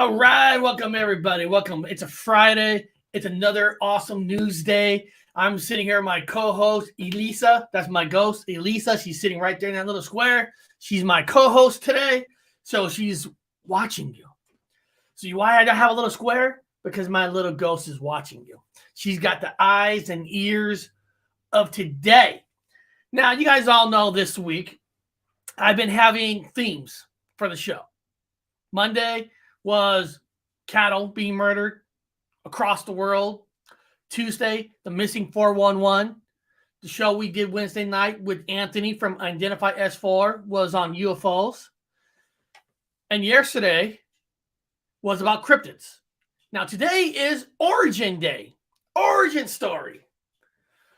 All right, welcome everybody. Welcome. It's a Friday. It's another awesome news day. I'm sitting here with my co-host Elisa. That's my ghost, Elisa. She's sitting right there in that little square. She's my co-host today, so she's watching you. So why I have a little square? Because my little ghost is watching you. She's got the eyes and ears of today. Now, you guys all know this week I've been having themes for the show. Monday was cattle being murdered across the world. Tuesday, the missing 411. The show we did Wednesday night with Anthony from Identify S4 was on UFOs. And yesterday was about cryptids. Now, today is Origin Day. Origin story.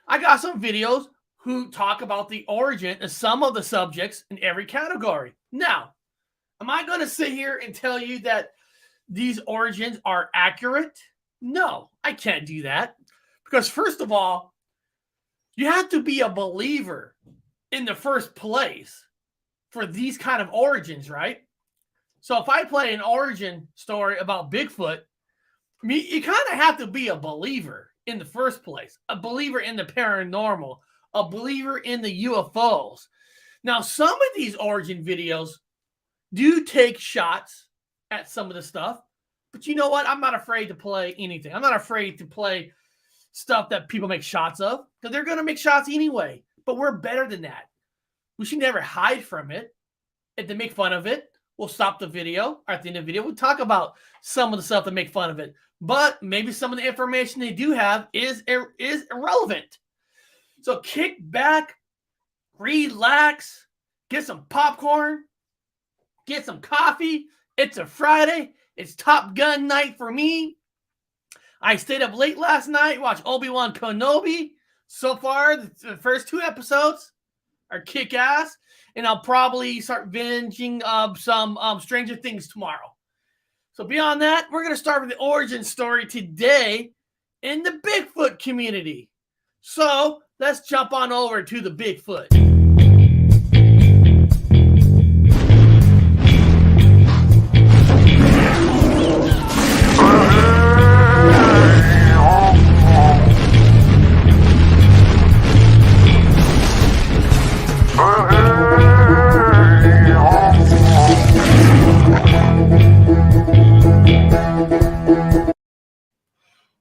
I got some videos who talk about the origin of some of the subjects in every category. Now, am I going to sit here and tell you that these origins are accurate? No, I can't do that. Because first of all, you have to be a believer in the first place for these kind of origins, right? So if I play an origin story about Bigfoot, you kind of have to be a believer in the first place, a believer in the paranormal, a believer in the UFOs. Now, some of these origin videos do take shots at some of the stuff, but you know what? I'm not afraid to play anything. I'm not afraid to play stuff that people make shots of because they're going to make shots anyway. But we're better than that. We should never hide from it. If they make fun of it, we'll stop the video. At the end of the video, we'll talk about some of the stuff that make fun of it. But maybe some of the information they do have is irrelevant. So kick back, relax, get some popcorn, get some coffee. It's a Friday. It's Top Gun night for me. I stayed up late last night, watched Obi-Wan Kenobi. So far, the first 2 episodes are kick-ass. And I'll probably start binging some Stranger Things tomorrow. So beyond that, we're going to start with the origin story today in the Bigfoot community. So let's jump on over to the Bigfoot.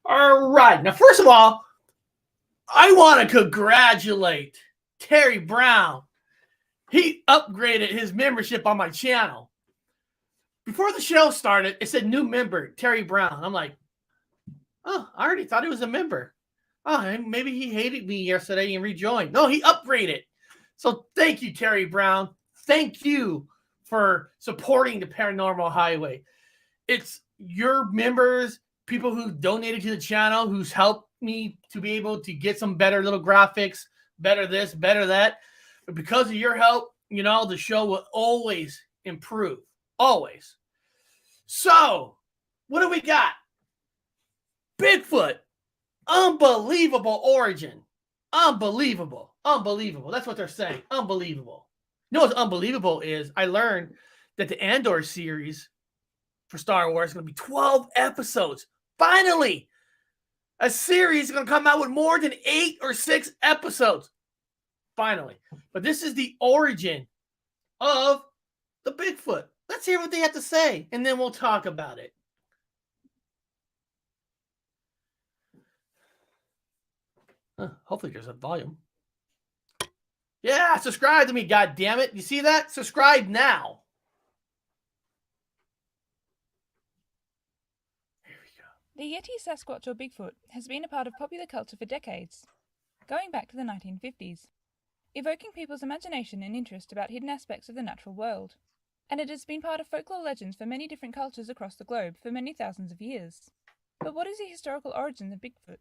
All right. Now, first of all, I want to congratulate Terry Brown. He upgraded his membership on my channel. Before the show started, it said new member, Terry Brown. I'm like, oh, I already thought he was a member. Oh, maybe he hated me yesterday and rejoined. No, he upgraded. So thank you, Terry Brown. Thank you for supporting the Paranormal Highway. It's your members, people who donated to the channel, who's helped me to be able to get some better little graphics, better this, better that. But because of your help, you know, the show will always improve. Always. So, what do we got? Bigfoot. Unbelievable origin. Unbelievable. Unbelievable. That's what they're saying. Unbelievable. You know what's unbelievable is I learned that the Andor series for Star Wars is going to be 12 episodes. Finally, a series is going to come out with more than 8 or 6 episodes. Finally. But this is the origin of the Bigfoot. Let's hear what they have to say, and then we'll talk about it. Hopefully there's a volume. Yeah, subscribe to me, goddammit. You see that? Subscribe now. The Yeti, Sasquatch, or Bigfoot has been a part of popular culture for decades, going back to the 1950s, evoking people's imagination and interest about hidden aspects of the natural world. And it has been part of folklore legends for many different cultures across the globe for many thousands of years. But what is the historical origin of Bigfoot?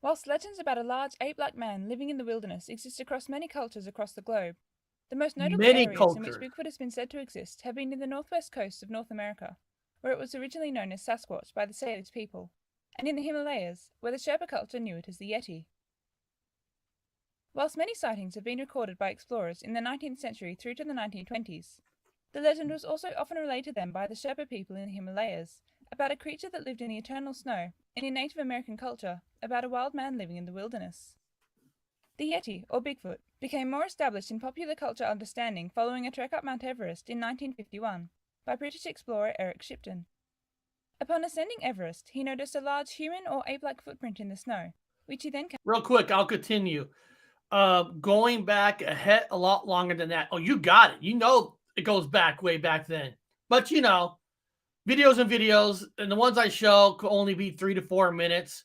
Whilst legends about a large ape-like man living in the wilderness exist across many cultures across the globe, the most notable areas in which Bigfoot has been said to exist have been in the northwest coast of North America, where it was originally known as Sasquatch by the Salish people, and in the Himalayas, where the Sherpa culture knew it as the Yeti. Whilst many sightings have been recorded by explorers in the 19th century through to the 1920s, The legend was also often relayed to them by the Sherpa people in the Himalayas, about a creature that lived in the eternal snow, and in Native American culture, about a wild man living in the wilderness. The Yeti, or Bigfoot, became more established in popular culture understanding following a trek up Mount Everest in 1951 by British explorer Eric Shipton. Upon ascending Everest, he noticed a large human or ape-like footprint in the snow, which he then... Real quick, I'll continue. Going back ahead a lot longer than that. Oh, you got it. You know it goes back way back then. But, you know, videos and videos, and the ones I show could only be 3 to 4 minutes.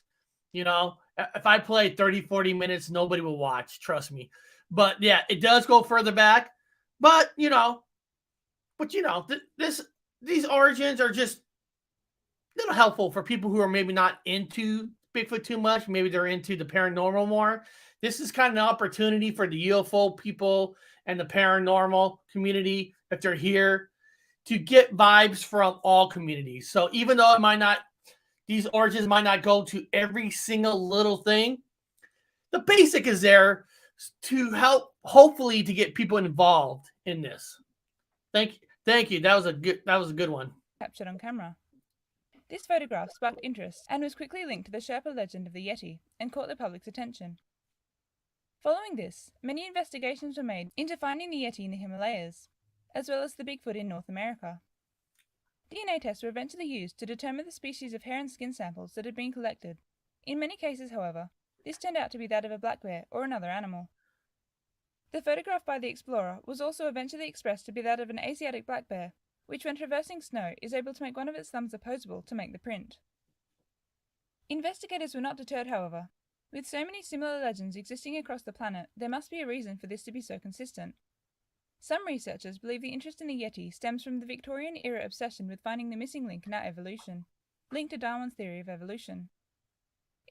You know, if I play 30, 40 minutes, nobody will watch. Trust me. But, yeah, it does go further back. But, you know, these origins are just a little helpful for people who are maybe not into Bigfoot too much. Maybe they're into the paranormal more. This is kind of an opportunity for the UFO people and the paranormal community, if they're here, to get vibes from all communities. So even though these origins might not go to every single little thing, the basic is there to help, hopefully, to get people involved in this. Thank you. That was a good one. Captured on camera. This photograph sparked interest and was quickly linked to the Sherpa legend of the Yeti and caught the public's attention. Following this, many investigations were made into finding the Yeti in the Himalayas, as well as the Bigfoot in North America. DNA tests were eventually used to determine the species of hair and skin samples that had been collected. In many cases, however, this turned out to be that of a black bear or another animal. The photograph by the explorer was also eventually expressed to be that of an Asiatic black bear, which when traversing snow is able to make one of its thumbs opposable to make the print. Investigators were not deterred, however. With so many similar legends existing across the planet, there must be a reason for this to be so consistent. Some researchers believe the interest in the Yeti stems from the Victorian-era obsession with finding the missing link in our evolution, linked to Darwin's theory of evolution.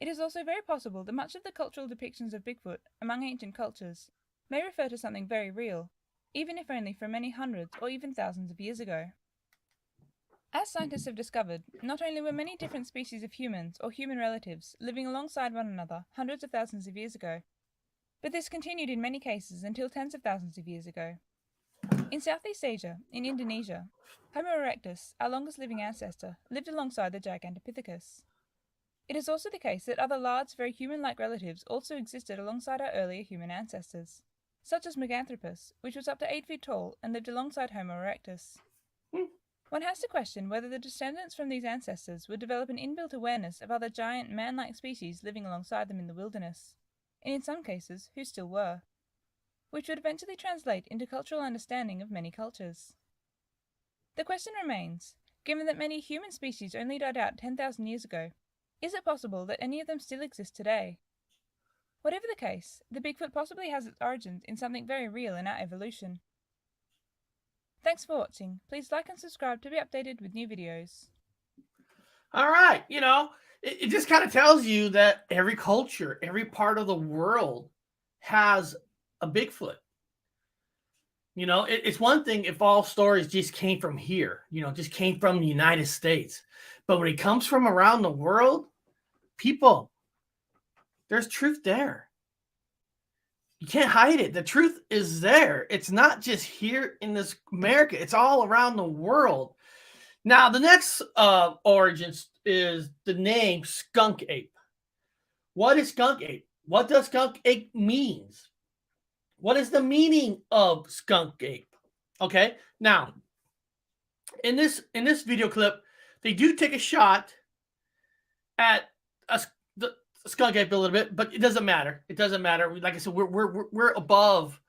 It is also very possible that much of the cultural depictions of Bigfoot among ancient cultures may refer to something very real, even if only from many hundreds or even thousands of years ago. As scientists have discovered, not only were many different species of humans or human relatives living alongside one another hundreds of thousands of years ago, but this continued in many cases until tens of thousands of years ago. In Southeast Asia, in Indonesia, Homo erectus, our longest living ancestor, lived alongside the Gigantopithecus. It is also the case that other large, very human-like relatives also existed alongside our earlier human ancestors, such as Meganthropus, which was up to 8 feet tall and lived alongside Homo erectus. One has to question whether the descendants from these ancestors would develop an inbuilt awareness of other giant, man-like species living alongside them in the wilderness, and in some cases, who still were, which would eventually translate into cultural understanding of many cultures. The question remains, given that many human species only died out 10,000 years ago, is it possible that any of them still exist today? Whatever the case, the Bigfoot possibly has its origins in something very real in our evolution. Thanks for watching. Please like and subscribe to be updated with new videos. All right. You know, it just kind of tells you that every culture, every part of the world has a Bigfoot. You know, it's one thing if all stories just came from here, you know, just came from the United States. But when it comes from around the world, people, there's truth there. You can't hide it. The truth is there. It's not just here in this America. It's all around the world. Now, the next origin is the name skunk ape. What is skunk ape? What does skunk ape means? What is the meaning of skunk ape? Okay. Now, in this video clip, they do take a shot at the skunk ape a little bit, but it doesn't matter. It doesn't matter. Like I said, we're above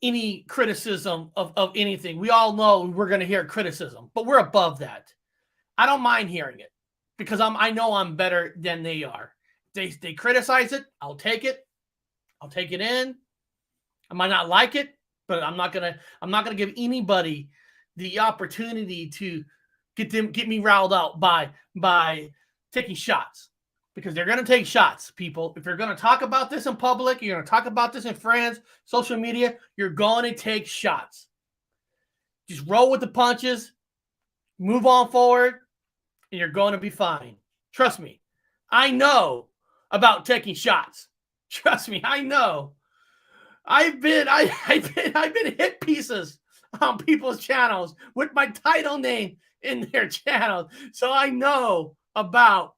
any criticism of anything. We all know we're going to hear criticism, but we're above that. I don't mind hearing it because I know I'm better than they are. They criticize it. I'll take it. I'll take it in. I might not like it, but I'm not gonna give anybody the opportunity to get me riled out by taking shots, because they're gonna take shots, people. If you're gonna talk about this in public, you're gonna talk about this in friends, social media, you're going to take shots. Just roll with the punches, move on forward, and you're going to be fine. Trust me. I know about taking shots. Trust me, I know. I've been hit pieces on people's channels with my title name in their channel. So I know about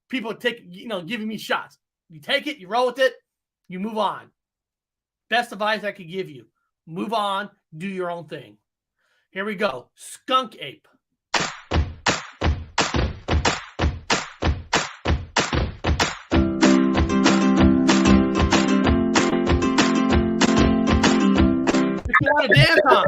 people giving me shots. You take it, you roll with it, you move on. Best advice I could give you. Move on, do your own thing. Here we go. Skunk ape. If you want to dance on.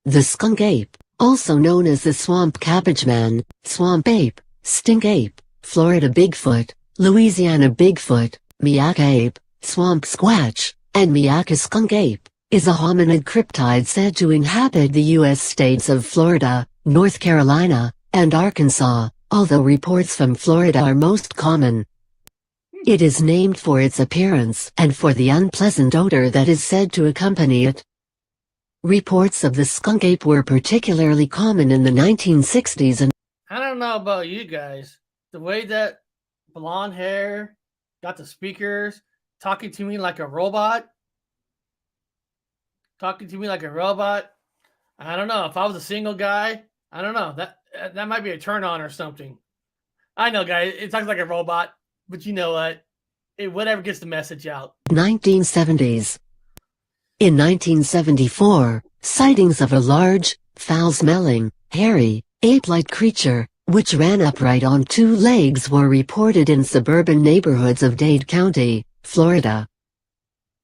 The skunk ape, also known as the swamp cabbage man, swamp ape, stink ape, Florida Bigfoot, Louisiana Bigfoot, Miaka ape, swamp squatch, and Miaka skunk ape, is a hominid cryptid said to inhabit the U.S. states of Florida, North Carolina, and Arkansas, although reports from Florida are most common. It is named for its appearance and for the unpleasant odor that is said to accompany it. Reports of the skunk ape were particularly common in the 1960s and I don't know about you guys. The way that blonde hair got the speakers talking to me like a robot. I don't know. If I was a single guy, I don't know. That might be a turn on or something. I know, guys. It talks like a robot, but you know what? Whatever gets the message out. 1970s. In 1974, sightings of a large, foul-smelling, hairy, ape-like creature, which ran upright on two legs, were reported in suburban neighborhoods of Dade County, Florida.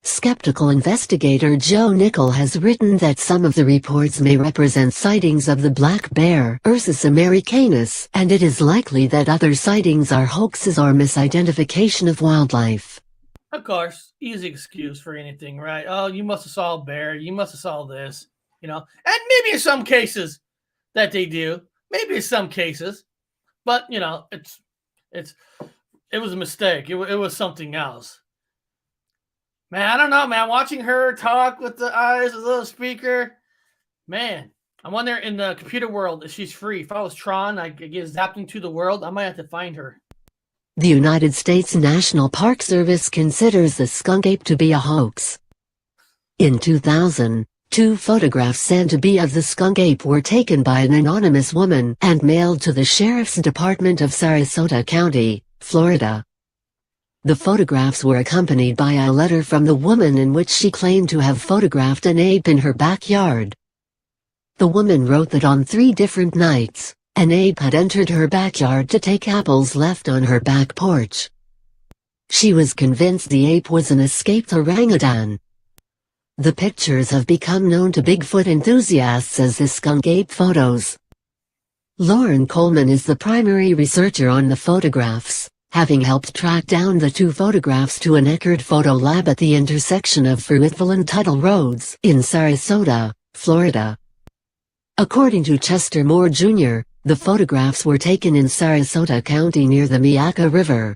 Skeptical investigator Joe Nickel has written that some of the reports may represent sightings of the black bear Ursus americanus, and it is likely that other sightings are hoaxes or misidentification of wildlife. Of course, easy excuse for anything, right? Oh, you must have saw a bear. You must have saw this, And maybe in some cases that they do. Maybe in some cases. But, it was a mistake. It was something else. Man, I don't know, man. Watching her talk with the eyes, a little speaker. Man, I wonder in the computer world if she's free. If I was Tron, I could get zapped into the world. I might have to find her. The United States National Park Service considers the skunk ape to be a hoax. In 2000, 2 photographs said to be of the skunk ape were taken by an anonymous woman and mailed to the Sheriff's Department of Sarasota County, Florida. The photographs were accompanied by a letter from the woman in which she claimed to have photographed an ape in her backyard. The woman wrote that on 3 different nights, an ape had entered her backyard to take apples left on her back porch. She was convinced the ape was an escaped orangutan. The pictures have become known to Bigfoot enthusiasts as the skunk ape photos. Lauren Coleman is the primary researcher on the photographs, having helped track down the 2 photographs to an Eckerd photo lab at the intersection of Fruitville and Tuttle Roads in Sarasota, Florida. According to Chester Moore Jr., the photographs were taken in Sarasota County near the Miaka River.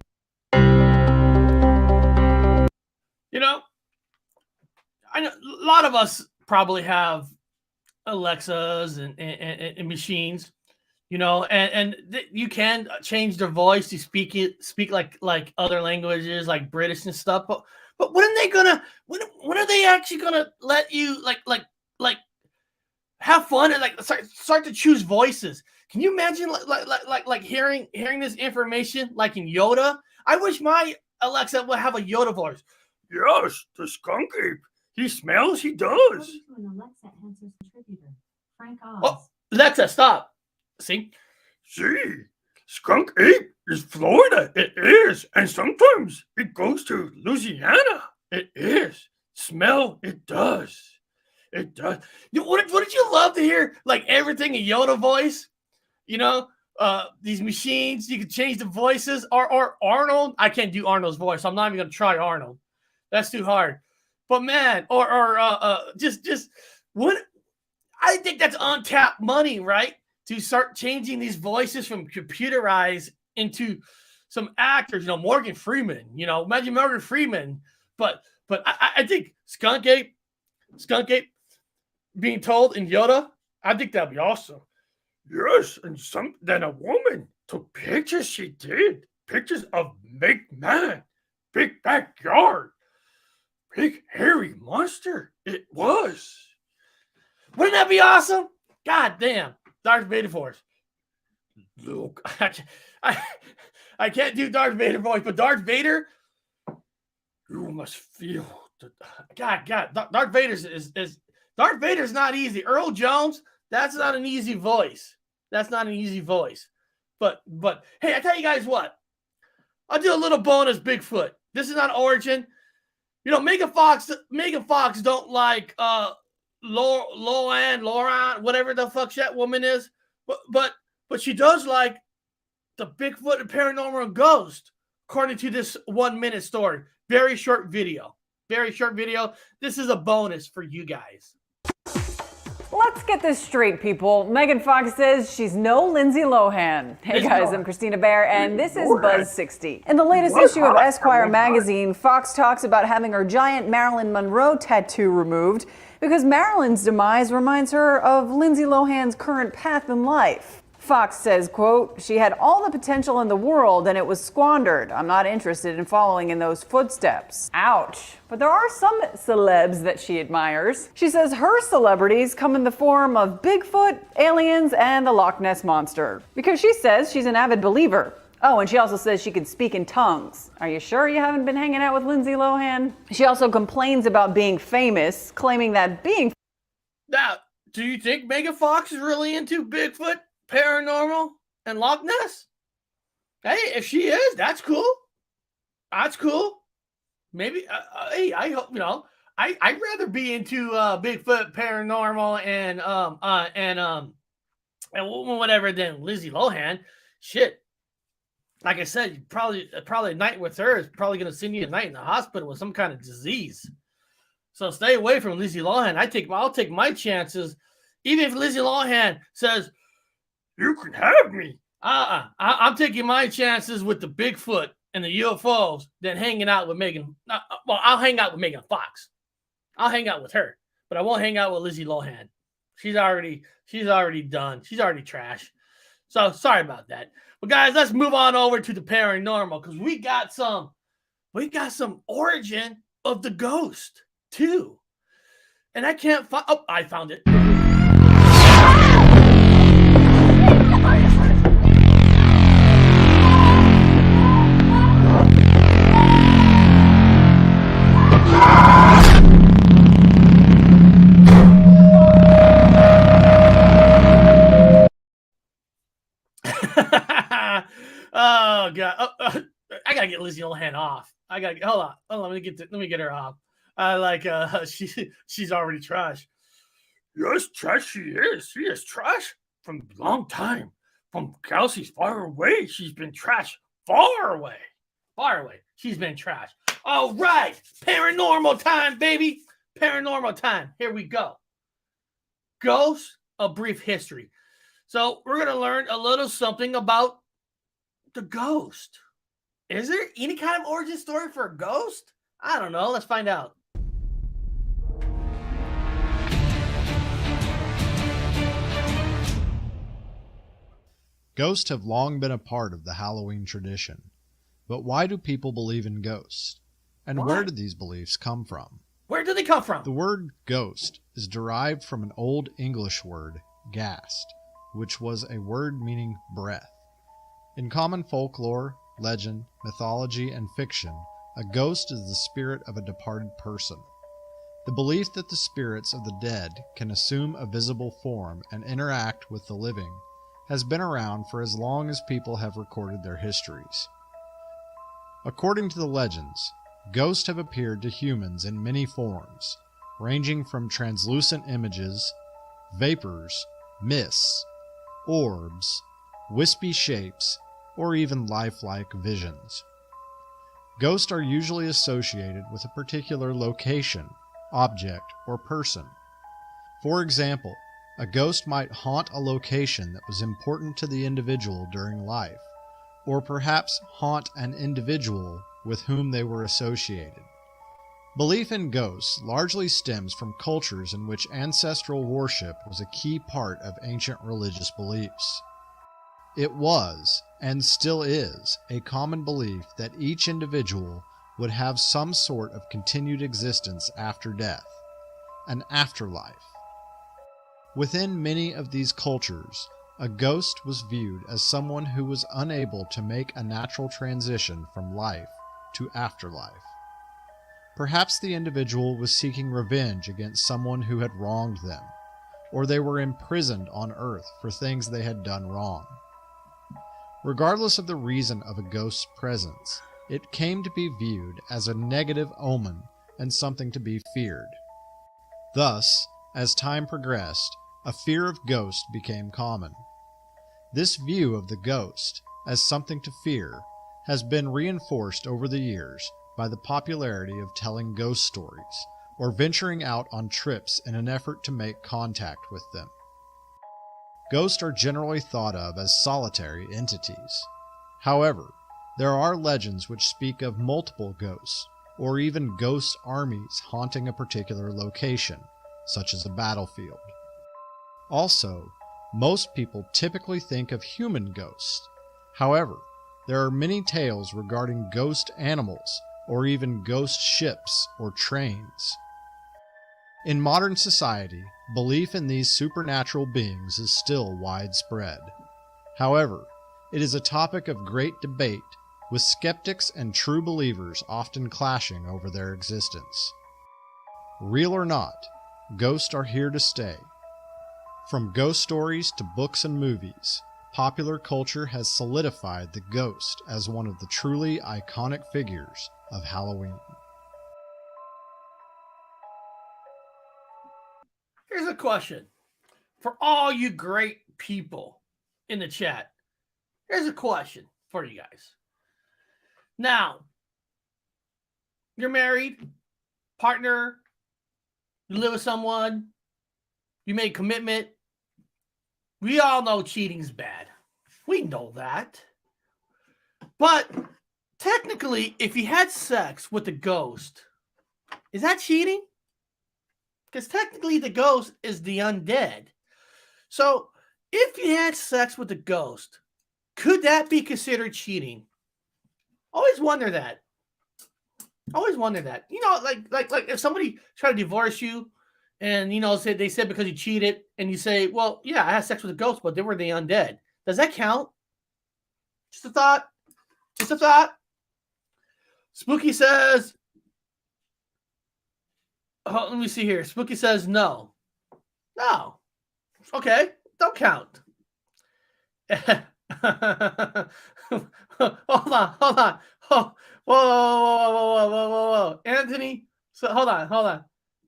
I know a lot of us probably have Alexas and machines, and you can change their voice to speak like other languages, like British and stuff. But when are they actually gonna let you like have fun and start to choose voices? Can you imagine like hearing this information like in Yoda? I wish my Alexa would have a Yoda voice. Yes, the skunk ape. He smells. He does. Oh, Alexa, stop. See, skunk ape is Florida. It is, and sometimes it goes to Louisiana. It is. Smell. It does. It does. What did you love to hear? Like everything in Yoda voice. These machines, you can change the voices. Or Arnold. I can't do Arnold's voice. So I'm not even gonna try Arnold. That's too hard. But man, just what? I think that's untapped money, right? To start changing these voices from computerized into some actors. Morgan Freeman. Imagine Morgan Freeman. But I think skunk ape being told in Yoda. I think that'd be awesome. Yes, and then a woman took pictures. She did pictures of McMahon. big backyard. Big hairy monster. It was. Wouldn't that be awesome? God damn. Darth Vader voice. Luke. I can't do Darth Vader voice, but Darth Vader, you must feel. God. Darth Vader is Darth Vader's not easy. Earl Jones, that's not an easy voice. That's not an easy voice. But hey, I tell you guys what. I'll do a little bonus Bigfoot. This is not origin. You know, Megan Fox don't like Lauren, whatever the fuck that woman is. But she does like the Bigfoot and paranormal and ghost, according to this 1 minute story. Very short video. This is a bonus for you guys. Let's get this straight, people. Megan Fox says she's no Lindsay Lohan. Hey guys, I'm Christina Bear, and this is Buzz 60. In the latest issue of Esquire magazine, Fox talks about having her giant Marilyn Monroe tattoo removed because Marilyn's demise reminds her of Lindsay Lohan's current path in life. Fox says, quote, she had all the potential in the world and it was squandered. I'm not interested in following in those footsteps. Ouch. But there are some celebs that she admires. She says her celebrities come in the form of Bigfoot, aliens, and the Loch Ness Monster. Because she says she's an avid believer. Oh, and she also says she can speak in tongues. Are you sure you haven't been hanging out with Lindsay Lohan? She also complains about being famous, claiming that being... Now, do you think Megan Fox is really into Bigfoot, paranormal, and Loch Ness? Hey, if she is, that's cool. Maybe, hey, I hope, I'd rather be into Bigfoot, paranormal, and whatever than Lindsay Lohan. Shit. Like I said, probably a night with her is probably going to send you a night in the hospital with some kind of disease. So stay away from Lindsay Lohan. I'll take my chances, even if Lindsay Lohan says, "You can have me." I'm taking my chances with the Bigfoot and the UFOs than hanging out with Megan. Well, I'll hang out with Megan Fox. I'll hang out with her, but I won't hang out with Lindsay Lohan. She's already done. She's already trash. So sorry about that. But guys, let's move on over to the paranormal because we got some origin of the ghost too. And I can't find. Oh, I found it. Oh god! I gotta get Lizzie Lohan off. Hold on. Let me get her off. She's already trash. Yes, trash. She is. She is trash from a long time. From Kelsey's far away. She's been trash far away. She's been trash. All right, paranormal time, baby. Paranormal time. Here we go. Ghosts, a brief history. So we're gonna learn a little something about the ghost. Is there any kind of origin story for a ghost? I don't know. Let's find out. Ghosts have long been a part of the Halloween tradition. But why do people believe in ghosts? And where did these beliefs come from? Where do they come from? The word ghost is derived from an Old English word, gast, which was a word meaning breath. In common folklore, legend, mythology, and fiction, a ghost is the spirit of a departed person. The belief that the spirits of the dead can assume a visible form and interact with the living has been around for as long as people have recorded their histories. According to the legends, ghosts have appeared to humans in many forms, ranging from translucent images, vapors, mists, orbs, wispy shapes, or even lifelike visions. Ghosts are usually associated with a particular location, object, or person. For example, a ghost might haunt a location that was important to the individual during life, or perhaps haunt an individual with whom they were associated. Belief in ghosts largely stems from cultures in which ancestral worship was a key part of ancient religious beliefs. It was, and still is, a common belief that each individual would have some sort of continued existence after death, an afterlife. Within many of these cultures, a ghost was viewed as someone who was unable to make a natural transition from life to afterlife. Perhaps the individual was seeking revenge against someone who had wronged them, or they were imprisoned on earth for things they had done wrong. Regardless of the reason of a ghost's presence, it came to be viewed as a negative omen and something to be feared. Thus, as time progressed, a fear of ghosts became common. This view of the ghost as something to fear has been reinforced over the years by the popularity of telling ghost stories or venturing out on trips in an effort to make contact with them. Ghosts are generally thought of as solitary entities. However, there are legends which speak of multiple ghosts, or even ghost armies haunting a particular location, such as a battlefield. Also, most people typically think of human ghosts. However, there are many tales regarding ghost animals, or even ghost ships or trains. In modern society, belief in these supernatural beings is still widespread. However, it is a topic of great debate, with skeptics and true believers often clashing over their existence. Real or not, ghosts are here to stay. From ghost stories to books and movies, popular culture has solidified the ghost as one of the truly iconic figures of Halloween. Here's a question for all you great people in the chat. Here's a question for you guys. Now, you're married, partner, you live with someone, you made commitment. We all know cheating's bad. We know that. But technically, if you had sex with a ghost, is that cheating? Because technically the ghost is the undead. So if you had sex with a ghost, could that be considered cheating? Always wonder that. Always wonder that. You know, like if somebody tried to divorce you and, you know, they said because you cheated and you say, well, yeah, I had sex with a ghost, but they were the undead. Does that count? Just a thought. Just a thought. Spooky says, oh, let me see here. Spooky says no. No. Okay. Don't count. Hold on. Oh, whoa. Anthony, so hold on.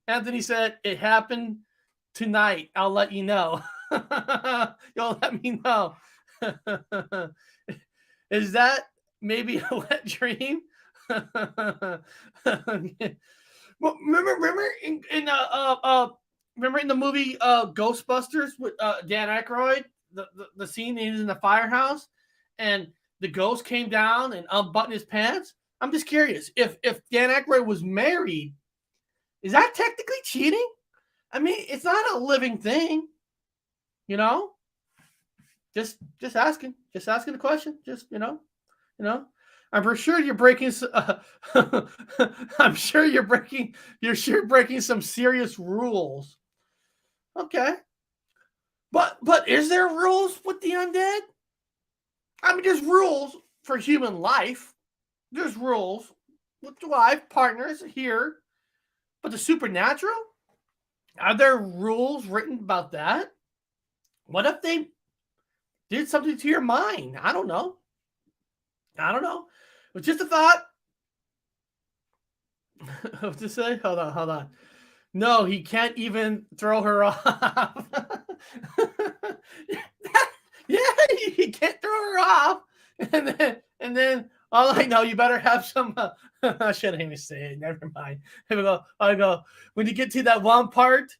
Anthony said it happened tonight. I'll let you know. You'll let me know. Is that maybe a wet dream? Well, remember in the movie Ghostbusters with Dan Aykroyd, the scene he was in the firehouse and the ghost came down and unbuttoned his pants? I'm just curious if Dan Aykroyd was married, is that technically cheating? I mean, it's not a living thing, you know. Just asking the question. Just you know. I'm sure you're breaking. I'm sure you're breaking some serious rules. Okay, but is there rules with the undead? I mean, there's rules for human life. There's rules with life partners here, but the supernatural, are there rules written about that? What if they did something to your mind? I don't know. It was just a thought. What to say? Hold on. No, he can't even throw her off. Yeah, he can't throw her off. And then all I know, you better have some. I shouldn't even say it. Never mind. Here I go. When you get to that one part,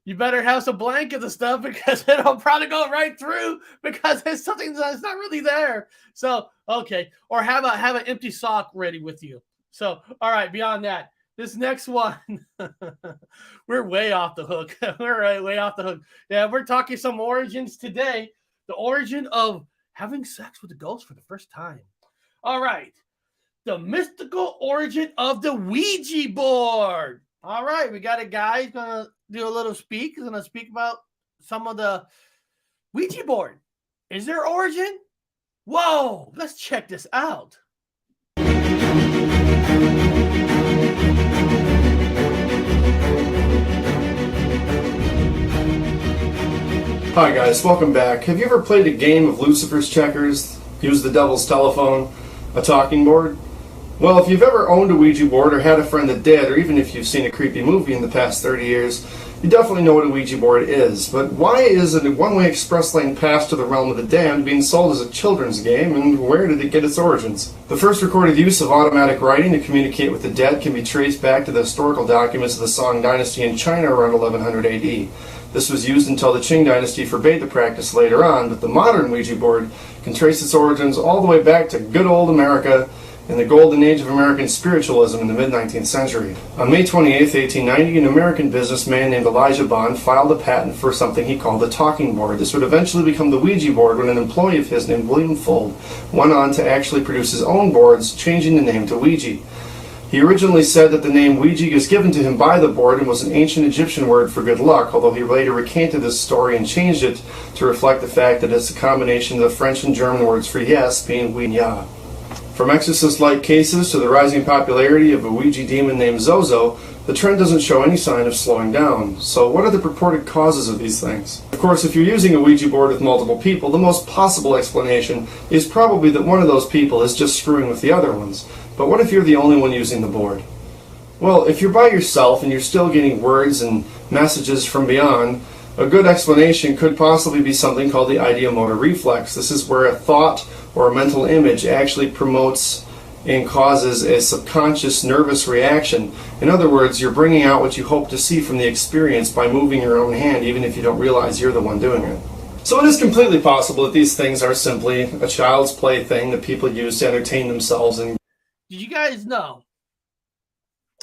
you better have some blankets and stuff because it'll probably go right through because it's something that's not really there. So, okay. Or have an empty sock ready with you. So, all right, beyond that, this next one, we're way off the hook. We're way off the hook. Yeah, we're talking some origins today. The origin of having sex with a ghost for the first time. All right. the mystical origin of the Ouija board. All right, we got a guy who's going to do a little speak. He's going to speak about some of the Ouija board. Is there origin? Whoa, let's check this out. Hi guys, welcome back. Have you ever played a game of Lucifer's Checkers, used the devil's telephone, a talking board? Well, if you've ever owned a Ouija board or had a friend that did, or even if you've seen a creepy movie in the past 30 years, you definitely know what a Ouija board is. But why is a one-way express lane pass to the realm of the damned being sold as a children's game, and where did it get its origins? The first recorded use of automatic writing to communicate with the dead can be traced back to the historical documents of the Song dynasty in China around 1100 AD. This was used until the Qing dynasty forbade the practice later on, but the modern Ouija board can trace its origins all the way back to good old America in the golden age of American spiritualism in the mid-19th century. On May 28, 1890, an American businessman named Elijah Bond filed a patent for something he called the talking board. This would eventually become the Ouija board when an employee of his named William Fuld went on to actually produce his own boards, changing the name to Ouija. He originally said that the name Ouija was given to him by the board and was an ancient Egyptian word for good luck, although he later recanted this story and changed it to reflect the fact that it's a combination of the French and German words for yes being Ouija. From exorcist-like cases to the rising popularity of a Ouija demon named Zozo, the trend doesn't show any sign of slowing down. So what are the purported causes of these things? Of course, if you're using a Ouija board with multiple people, the most possible explanation is probably that one of those people is just screwing with the other ones. But what if you're the only one using the board? Well, if you're by yourself and you're still getting words and messages from beyond, a good explanation could possibly be something called the ideomotor reflex. This is where a thought or a mental image actually promotes and causes a subconscious nervous reaction. In other words, you're bringing out what you hope to see from the experience by moving your own hand, even if you don't realize you're the one doing it. So it is completely possible that these things are simply a child's play thing that people use to entertain themselves. And did you guys know?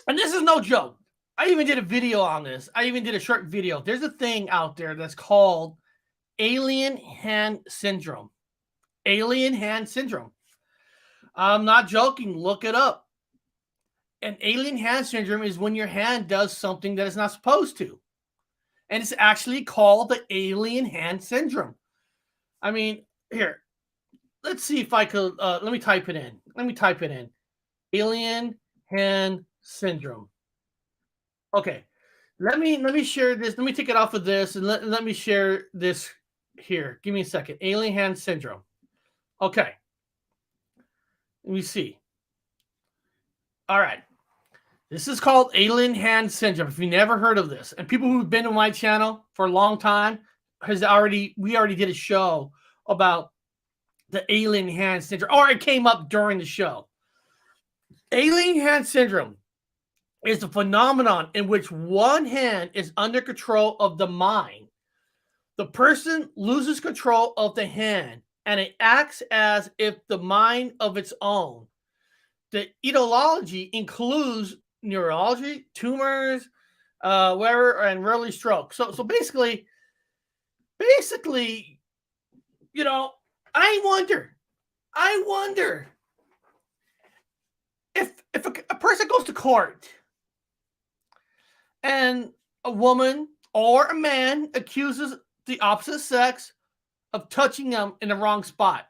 And this is no joke. I even did a video on this. I even did a short video. There's a thing out there that's called alien hand syndrome. Alien hand syndrome. I'm not joking. Look it up. An alien hand syndrome is when your hand does something that it's not supposed to. And it's actually called the alien hand syndrome. I mean, here. Let's see if I could. Let me type it in. Alien hand syndrome. Okay. Let me share this. Let me take it off of this and let me share this here. Give me a second. Alien hand syndrome. Okay. Let me see. All right. This is called alien hand syndrome. If you never heard of this, and people who've been on my channel for a long time we already did a show about the alien hand syndrome, or it came up during the show. Alien hand syndrome is a phenomenon in which one hand is under control of the mind. The person loses control of the hand, and it acts as if the mind of its own. The etiology includes neurology, tumors, whatever, and early stroke. So basically, you know, I wonder if a person goes to court and a woman or a man accuses the opposite sex of touching them in the wrong spot.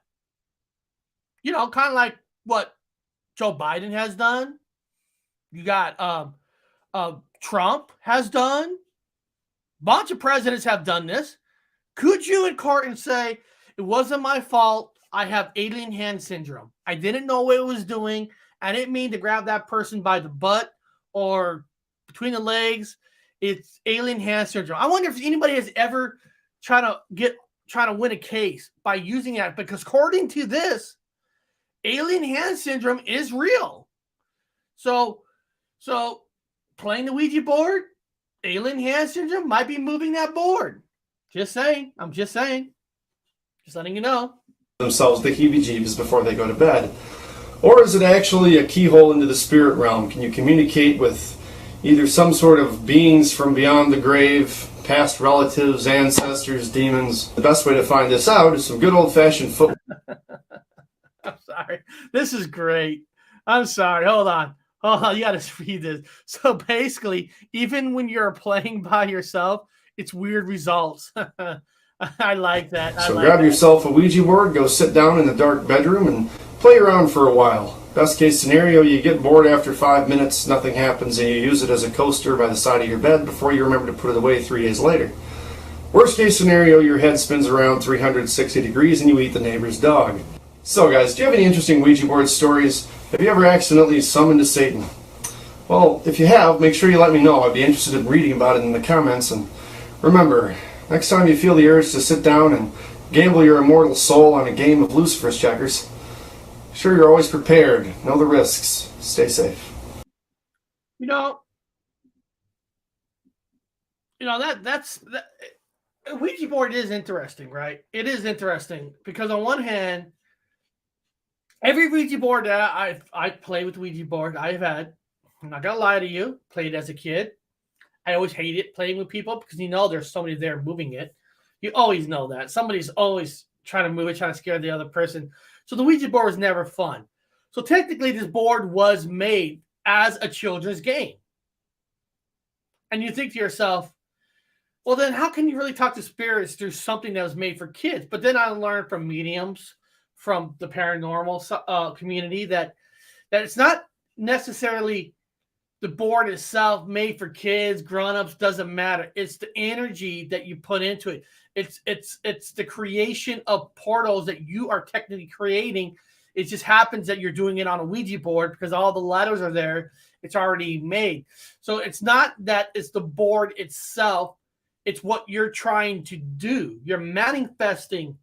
You know, kind of like what Joe Biden has done. You got Trump has done. A bunch of presidents have done this. Could you in court and say, it wasn't my fault, I have alien hand syndrome. I didn't know what it was doing. I didn't mean to grab that person by the butt or between the legs. It's alien hand syndrome. I wonder if anybody has ever trying to win a case by using that, because according to this, alien hand syndrome is real. So playing the Ouija board, alien hand syndrome might be moving that board. Just saying. I'm just saying. Just letting you know. Themselves the heebie-jeebies before they go to bed. Or is it actually a keyhole into the spirit realm? Can you communicate with either some sort of beings from beyond the grave, past relatives, ancestors, demons? The best way to find this out is some good old-fashioned foot. I'm sorry. This is great. I'm sorry. Hold on. You got to read this. So basically, even when you're playing by yourself, it's weird results. I like that. So grab yourself a Ouija board, go sit down in the dark bedroom, and play around for a while. Best case scenario, you get bored after 5 minutes, nothing happens, and you use it as a coaster by the side of your bed before you remember to put it away 3 days later. Worst case scenario, your head spins around 360 degrees and you eat the neighbor's dog. So guys, do you have any interesting Ouija board stories? Have you ever accidentally summoned a Satan? Well, if you have, make sure you let me know. I'd be interested in reading about it in the comments. And remember, next time you feel the urge to sit down and gamble your immortal soul on a game of Lucifer's checkers, sure you're always prepared. Know the risks. Stay safe. You know that's Ouija board is interesting, right? It is interesting because on one hand, every Ouija board that I play with Ouija board I've had, I'm not gonna lie to you, played as a kid. I always hated playing with people because there's somebody there moving it. You always know that. Somebody's always trying to move it, trying to scare the other person. So the Ouija board was never fun. So technically this board was made as a children's game. And you think to yourself, well, then how can you really talk to spirits through something that was made for kids? But then I learned from mediums, from the paranormal community, that it's not necessarily the board itself made for kids, grown-ups, doesn't matter. It's the energy that you put into it. It's the creation of portals that you are technically creating. It just happens that you're doing it on a Ouija board because all the letters are there. It's already made. So it's not that it's the board itself. It's what you're trying to do. You're manifesting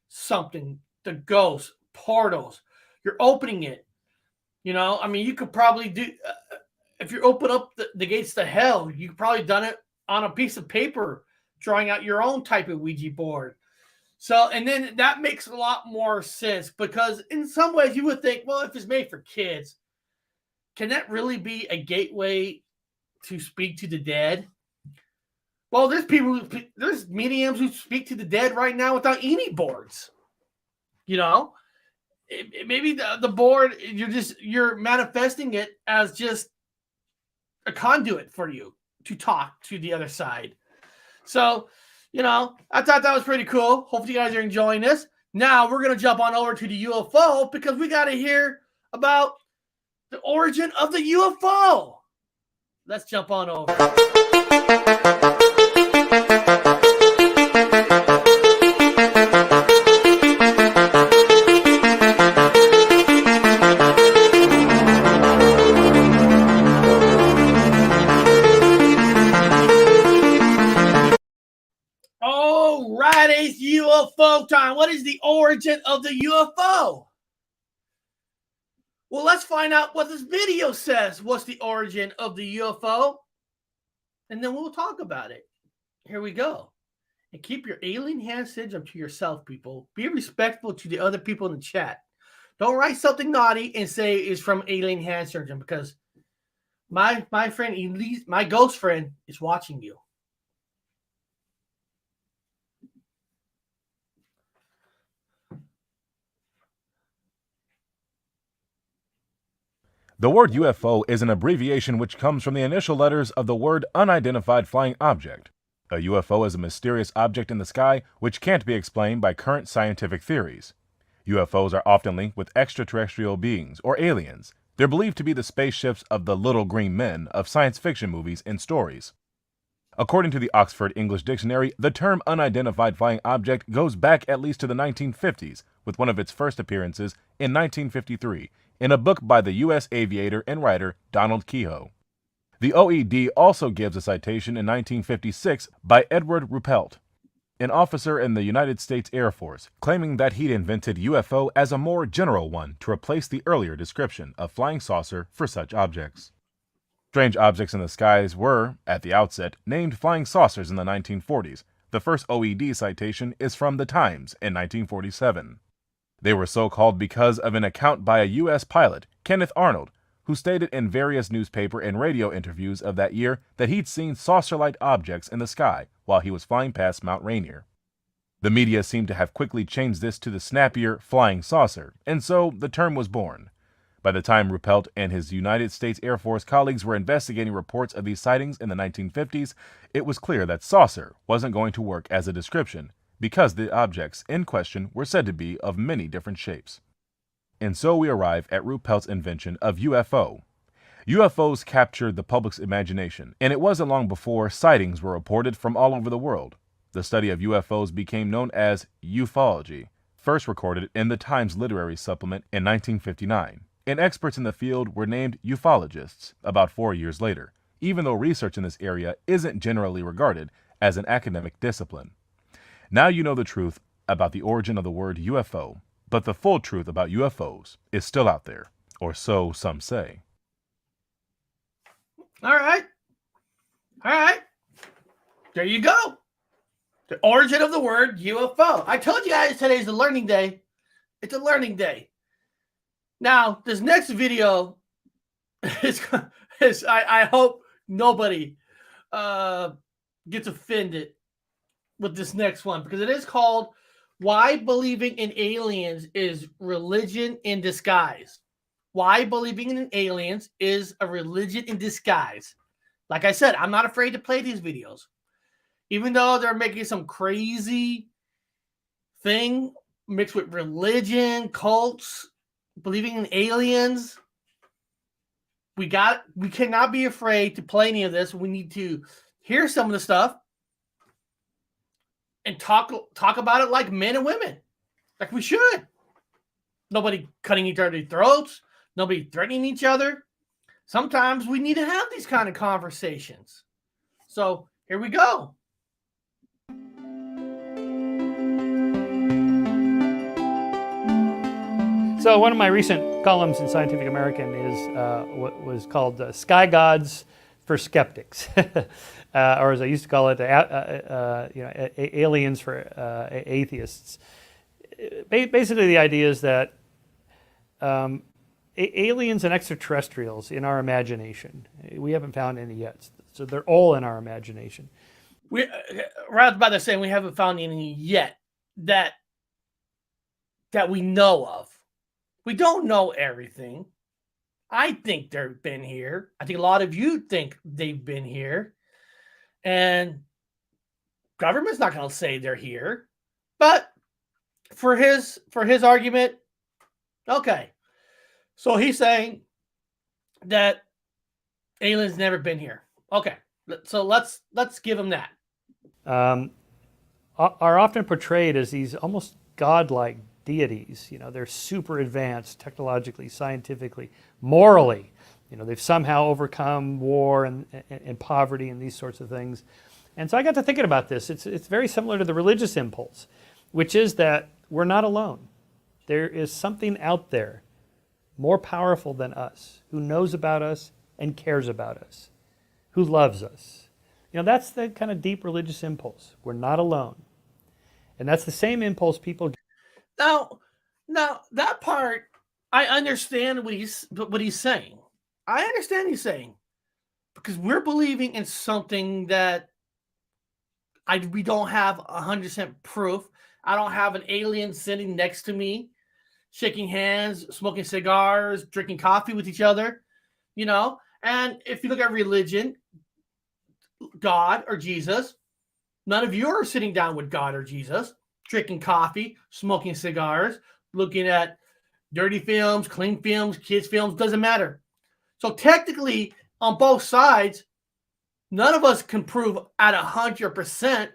something, the ghosts, portals. You're opening it. You could probably do, if you open up the gates to hell, you could probably done it on a piece of paper, drawing out your own type of Ouija board. So, and then that makes a lot more sense because in some ways you would think, well, if it's made for kids, can that really be a gateway to speak to the dead? Well, there's mediums who speak to the dead right now without any boards. Maybe the board, you're manifesting it as just a conduit for you to talk to the other side. So, I thought that was pretty cool. Hopefully you guys are enjoying this. Now we're going to jump on over to the UFO because we got to hear about the origin of the UFO. Let's jump on over. It's UFO time. What is the origin of the UFO? Well, let's find out what this video says. What's the origin of the UFO? And then we'll talk about it. Here we go. And keep your alien hand syndrome to yourself, people. Be respectful to the other people in the chat. Don't write something naughty and say it's from alien hand syndrome because my friend Elise, my ghost friend, is watching you. The word UFO is an abbreviation which comes from the initial letters of the word unidentified flying object. A UFO is a mysterious object in the sky which can't be explained by current scientific theories. UFOs are often linked with extraterrestrial beings or aliens. They're believed to be the spaceships of the little green men of science fiction movies and stories. According to the Oxford English Dictionary, the term unidentified flying object goes back at least to the 1950s, with one of its first appearances in 1953 in a book by the U.S. aviator and writer Donald Kehoe. The OED also gives a citation in 1956 by Edward Ruppelt, an officer in the United States Air Force, claiming that he'd invented UFO as a more general one to replace the earlier description of flying saucer for such objects. Strange objects in the skies were, at the outset, named flying saucers in the 1940s. The first OED citation is from The Times in 1947. They were so called because of an account by a U.S. pilot, Kenneth Arnold, who stated in various newspaper and radio interviews of that year that he'd seen saucer-like objects in the sky while he was flying past Mount Rainier. The media seemed to have quickly changed this to the snappier flying saucer, and so the term was born. By the time Ruppelt and his United States Air Force colleagues were investigating reports of these sightings in the 1950s, it was clear that saucer wasn't going to work as a description because the objects in question were said to be of many different shapes. And so we arrive at Ruppelt's invention of UFO. UFOs captured the public's imagination, and it wasn't long before sightings were reported from all over the world. The study of UFOs became known as ufology, first recorded in the Times Literary Supplement in 1959. And experts in the field were named ufologists about 4 years later, even though research in this area isn't generally regarded as an academic discipline. Now you know the truth about the origin of the word UFO, but the full truth about UFOs is still out there, or so some say. All right. There you go. The origin of the word UFO. I told you guys today's a learning day. It's a learning day. Now, this next video is I hope nobody gets offended with this next one, because it is called "Why Believing in Aliens is Religion in Disguise." Why believing in aliens is a religion in disguise. Like I said, I'm not afraid to play these videos. Even though they're making some crazy thing mixed with religion, cults, believing in aliens, we cannot be afraid to play any of this. We need to hear some of the stuff and talk about it like men and women, like we should. Nobody cutting each other's throats, nobody threatening each other. Sometimes we need to have these kind of conversations. So here we go. So one of my recent columns in Scientific American is what was called "Sky Gods for Skeptics," or as I used to call it, aliens for atheists. Basically, the idea is that aliens and extraterrestrials in our imagination. We haven't found any yet, so they're all in our imagination. Rather by the saying we haven't found any yet that we know of. We don't know everything. I think they've been here. I think a lot of you think they've been here. And government's not going to say they're here. But for his argument, okay. So he's saying that aliens never been here. Okay. So let's give him that. Are often portrayed as these almost godlike deities. They're super advanced technologically, scientifically, morally. They've somehow overcome war and poverty and these sorts of things. And so I got to thinking about this. It's very similar to the religious impulse, which is that we're not alone. There is something out there more powerful than us, who knows about us and cares about us, who loves us. That's the kind of deep religious impulse. We're not alone. And that's the same impulse people. Now that part, I understand what he's saying. I understand he's saying, because we're believing in something that we don't have 100% proof. I don't have an alien sitting next to me, shaking hands, smoking cigars, drinking coffee with each other, And if you look at religion, God or Jesus, none of you are sitting down with God or Jesus, drinking coffee, smoking cigars, looking at dirty films, clean films, kids films, doesn't matter. So technically, on both sides, none of us can prove at 100%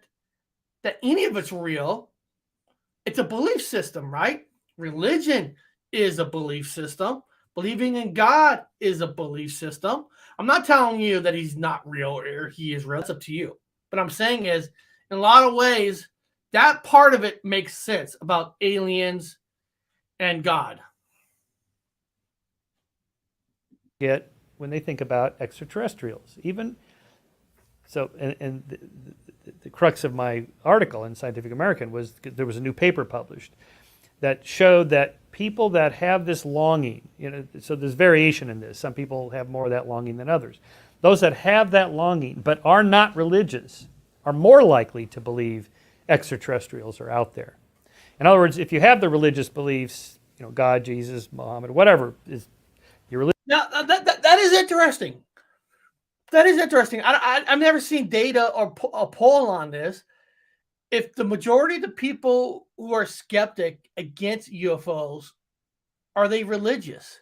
that any of it's real. It's a belief system, right? Religion is a belief system. Believing in God is a belief system. I'm not telling you that he's not real or he is real. It's up to you. But I'm saying is, in a lot of ways, that part of it makes sense about aliens and God. Get when they think about extraterrestrials. Even so, and the crux of my article in Scientific American was there was a new paper published that showed that people that have this longing, so there's variation in this. Some people have more of that longing than others. Those that have that longing but are not religious are more likely to believe extraterrestrials are out there. In other words, if you have the religious beliefs, God, Jesus, Muhammad, whatever is Your religion. Now that is interesting. That is interesting. I've never seen data or a poll on this. If the majority of the people who are skeptic against UFOs, are they religious?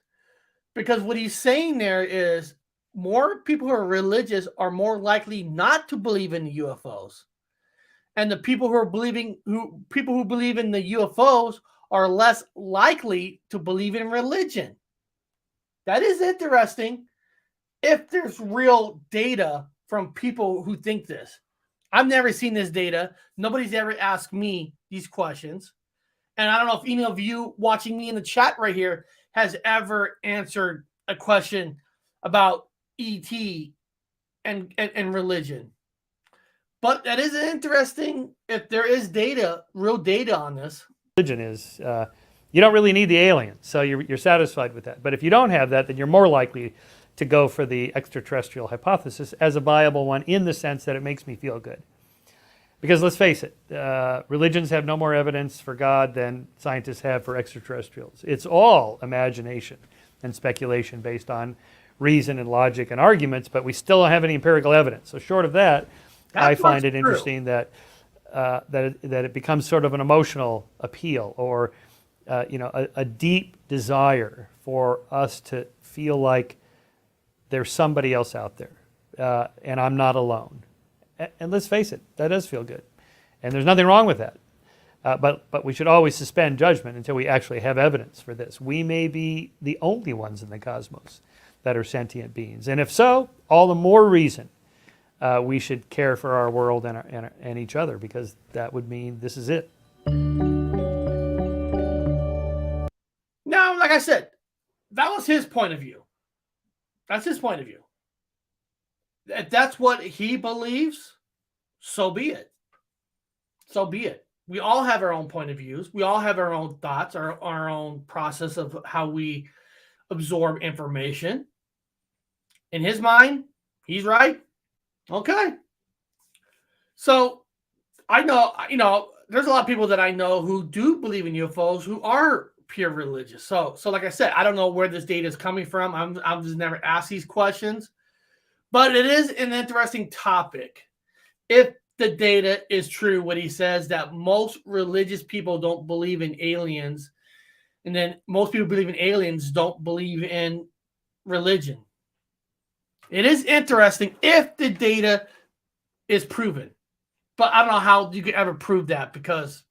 Because what he's saying there is more people who are religious are more likely not to believe in the UFOs. And the people who believe in the UFOs are less likely to believe in religion. That is interesting if there's real data from people who think this. I've never seen this data. Nobody's ever asked me these questions. And I don't know if any of you watching me in the chat right here has ever answered a question about ET and religion. But that is interesting if there is data, real data on this. Religion is, you don't really need the aliens, so you're satisfied with that. But if you don't have that, then you're more likely to go for the extraterrestrial hypothesis as a viable one in the sense that it makes me feel good. Because let's face it, religions have no more evidence for God than scientists have for extraterrestrials. It's all imagination and speculation based on reason and logic and arguments, but we still don't have any empirical evidence. So short of that, I find it interesting that it becomes sort of an emotional appeal, or a deep desire for us to feel like there's somebody else out there, and I'm not alone. And let's face it, that does feel good, and there's nothing wrong with that. But we should always suspend judgment until we actually have evidence for this. We may be the only ones in the cosmos that are sentient beings, and if so, all the more reason we should care for our world and each other, because that would mean this is it. Now, like I said, that was his point of view. That's his point of view. If that's what he believes, so be it. So be it. We all have our own point of views. We all have our own thoughts, our own process of how we absorb information. In his mind, he's right. Okay. So I know, there's a lot of people that I know who do believe in UFOs who are pure religious. So like I said, I don't know where this data is coming from. I'm just never asked these questions. But it is an interesting topic. If the data is true, what he says, that most religious people don't believe in aliens, and then most people believe in aliens don't believe in religion. It is interesting if the data is proven. But I don't know how you could ever prove that, because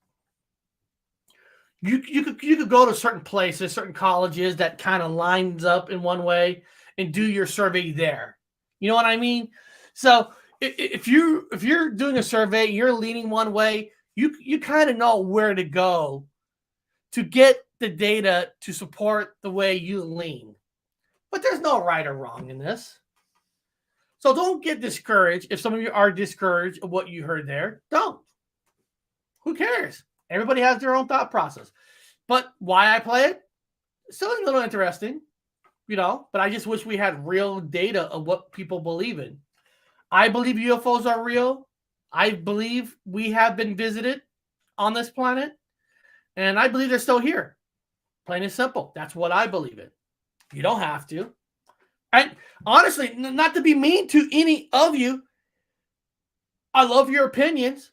you could go to certain places, certain colleges that kind of lines up in one way and do your survey there. You know what I mean? So if you're doing a survey, you're leaning one way, you kind of know where to go to get the data to support the way you lean. But there's no right or wrong in this. So don't get discouraged. If some of you are discouraged of what you heard there, don't. Who cares? Everybody has their own thought process. But why I play it? Still a little interesting, but I just wish we had real data of what people believe in. I believe UFOs are real. I believe we have been visited on this planet. And I believe they're still here. Plain and simple. That's what I believe in. You don't have to. And honestly, not to be mean to any of you, I love your opinions,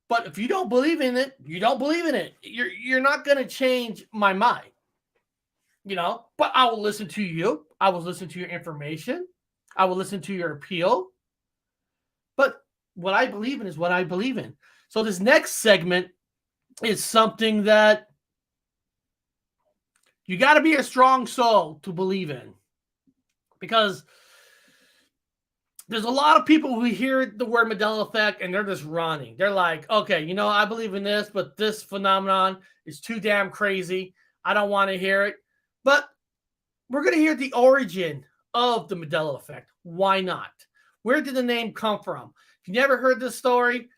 but if you don't believe in it, you don't believe in it. You're not going to change my mind, but I will listen to you. I will listen to your information. I will listen to your appeal. But what I believe in is what I believe in. So this next segment is something that you got to be a strong soul to believe in. Because there's a lot of people who hear the word Mandela effect and they're just running. They're like, okay, I believe in this, but this phenomenon is too damn crazy. I don't want to hear it. But we're going to hear the origin of the Mandela effect. Why not? Where did the name come from? If you never heard this story,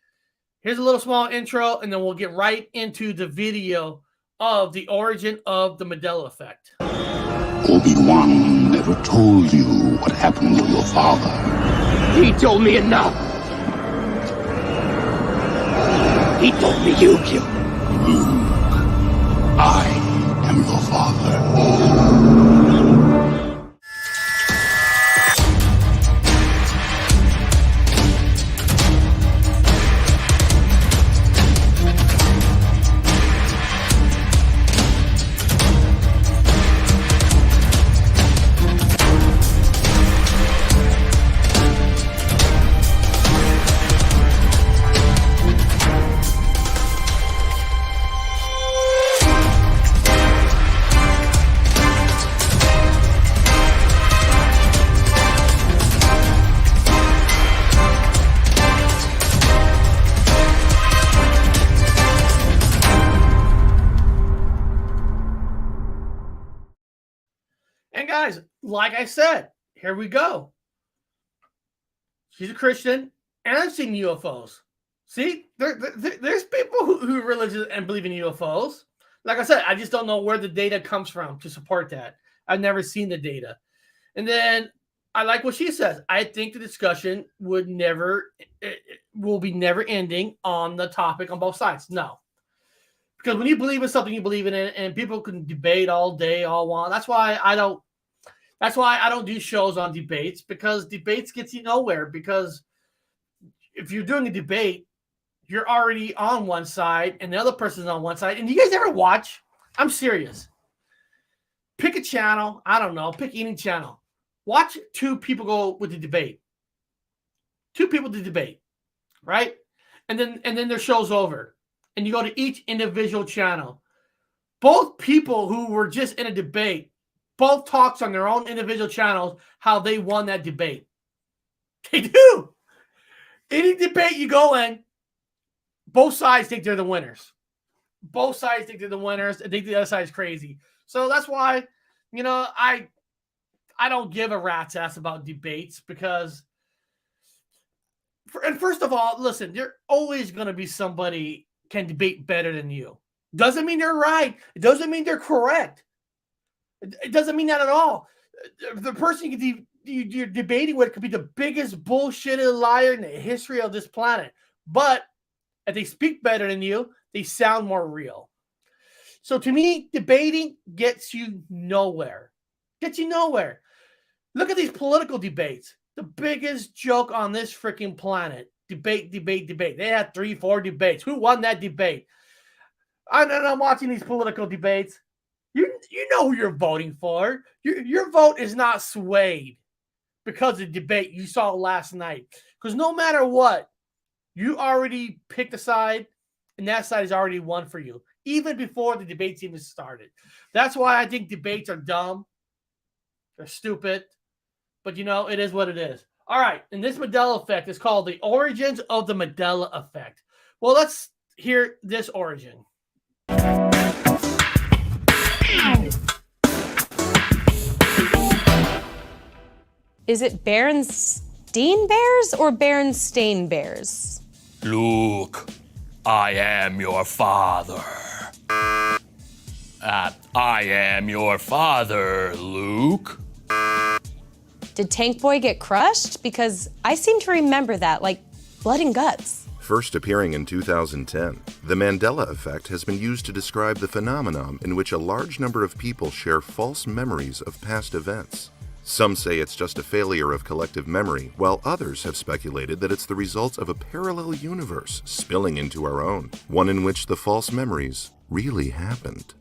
here's a little small intro, and then we'll get right into the video of the origin of the Mandela effect. Obi-Wan never told you what happened to your father. He told me enough. He told me you killed him. Luke, I am your father. like I said, here we go. She's a Christian, and I've seen UFOs. See, there's people who are religious and believe in UFOs. Like I said, I just don't know where the data comes from to support that. I've never seen the data. And then I like what she says. I think the discussion will be never ending on the topic on both sides. No. Because when you believe in something, you believe in it, and people can debate all day, all long. That's why I don't do shows on debates, because debates gets you nowhere. Because if you're doing a debate, you're already on one side and the other person's on one side. And do you guys ever watch? I'm serious. Pick a channel. I don't know. Pick any channel. Watch two people go with the debate. Two people to debate, right? And then their show's over. And you go to each individual channel. Both people who were just in a debate, both talks on their own individual channels how they won that debate. They do. Any debate you go in, both sides think they're the winners. Both sides think they're the winners and think the other side is crazy. So that's why, I don't give a rat's ass about debates, because, and first of all, listen, there's always going to be somebody can debate better than you. Doesn't mean they're right. It doesn't mean they're correct. It doesn't mean that at all. The person you're debating with could be the biggest bullshitted liar in the history of this planet. But if they speak better than you, they sound more real. So to me, debating gets you nowhere. Gets you nowhere. Look at these political debates. The biggest joke on this freaking planet. Debate. They had 3-4 debates. Who won that debate? I'm watching these political debates. You know who you're voting for. Your vote is not swayed because of the debate you saw last night. Because no matter what, you already picked a side, and that side is already won for you, even before the debates even started. That's why I think debates are dumb. They're stupid. But, it is what it is. All right, and this Mandela effect is called the origins of the Mandela effect. Well, let's hear this origin. Is it Berenstain Bears or Berenstain Bears? Luke, I am your father. I am your father, Luke. Did Tank Boy get crushed? Because I seem to remember that, like blood and guts. First appearing in 2010, the Mandela effect has been used to describe the phenomenon in which a large number of people share false memories of past events. Some say it's just a failure of collective memory, while others have speculated that it's the result of a parallel universe spilling into our own, one in which the false memories really happened.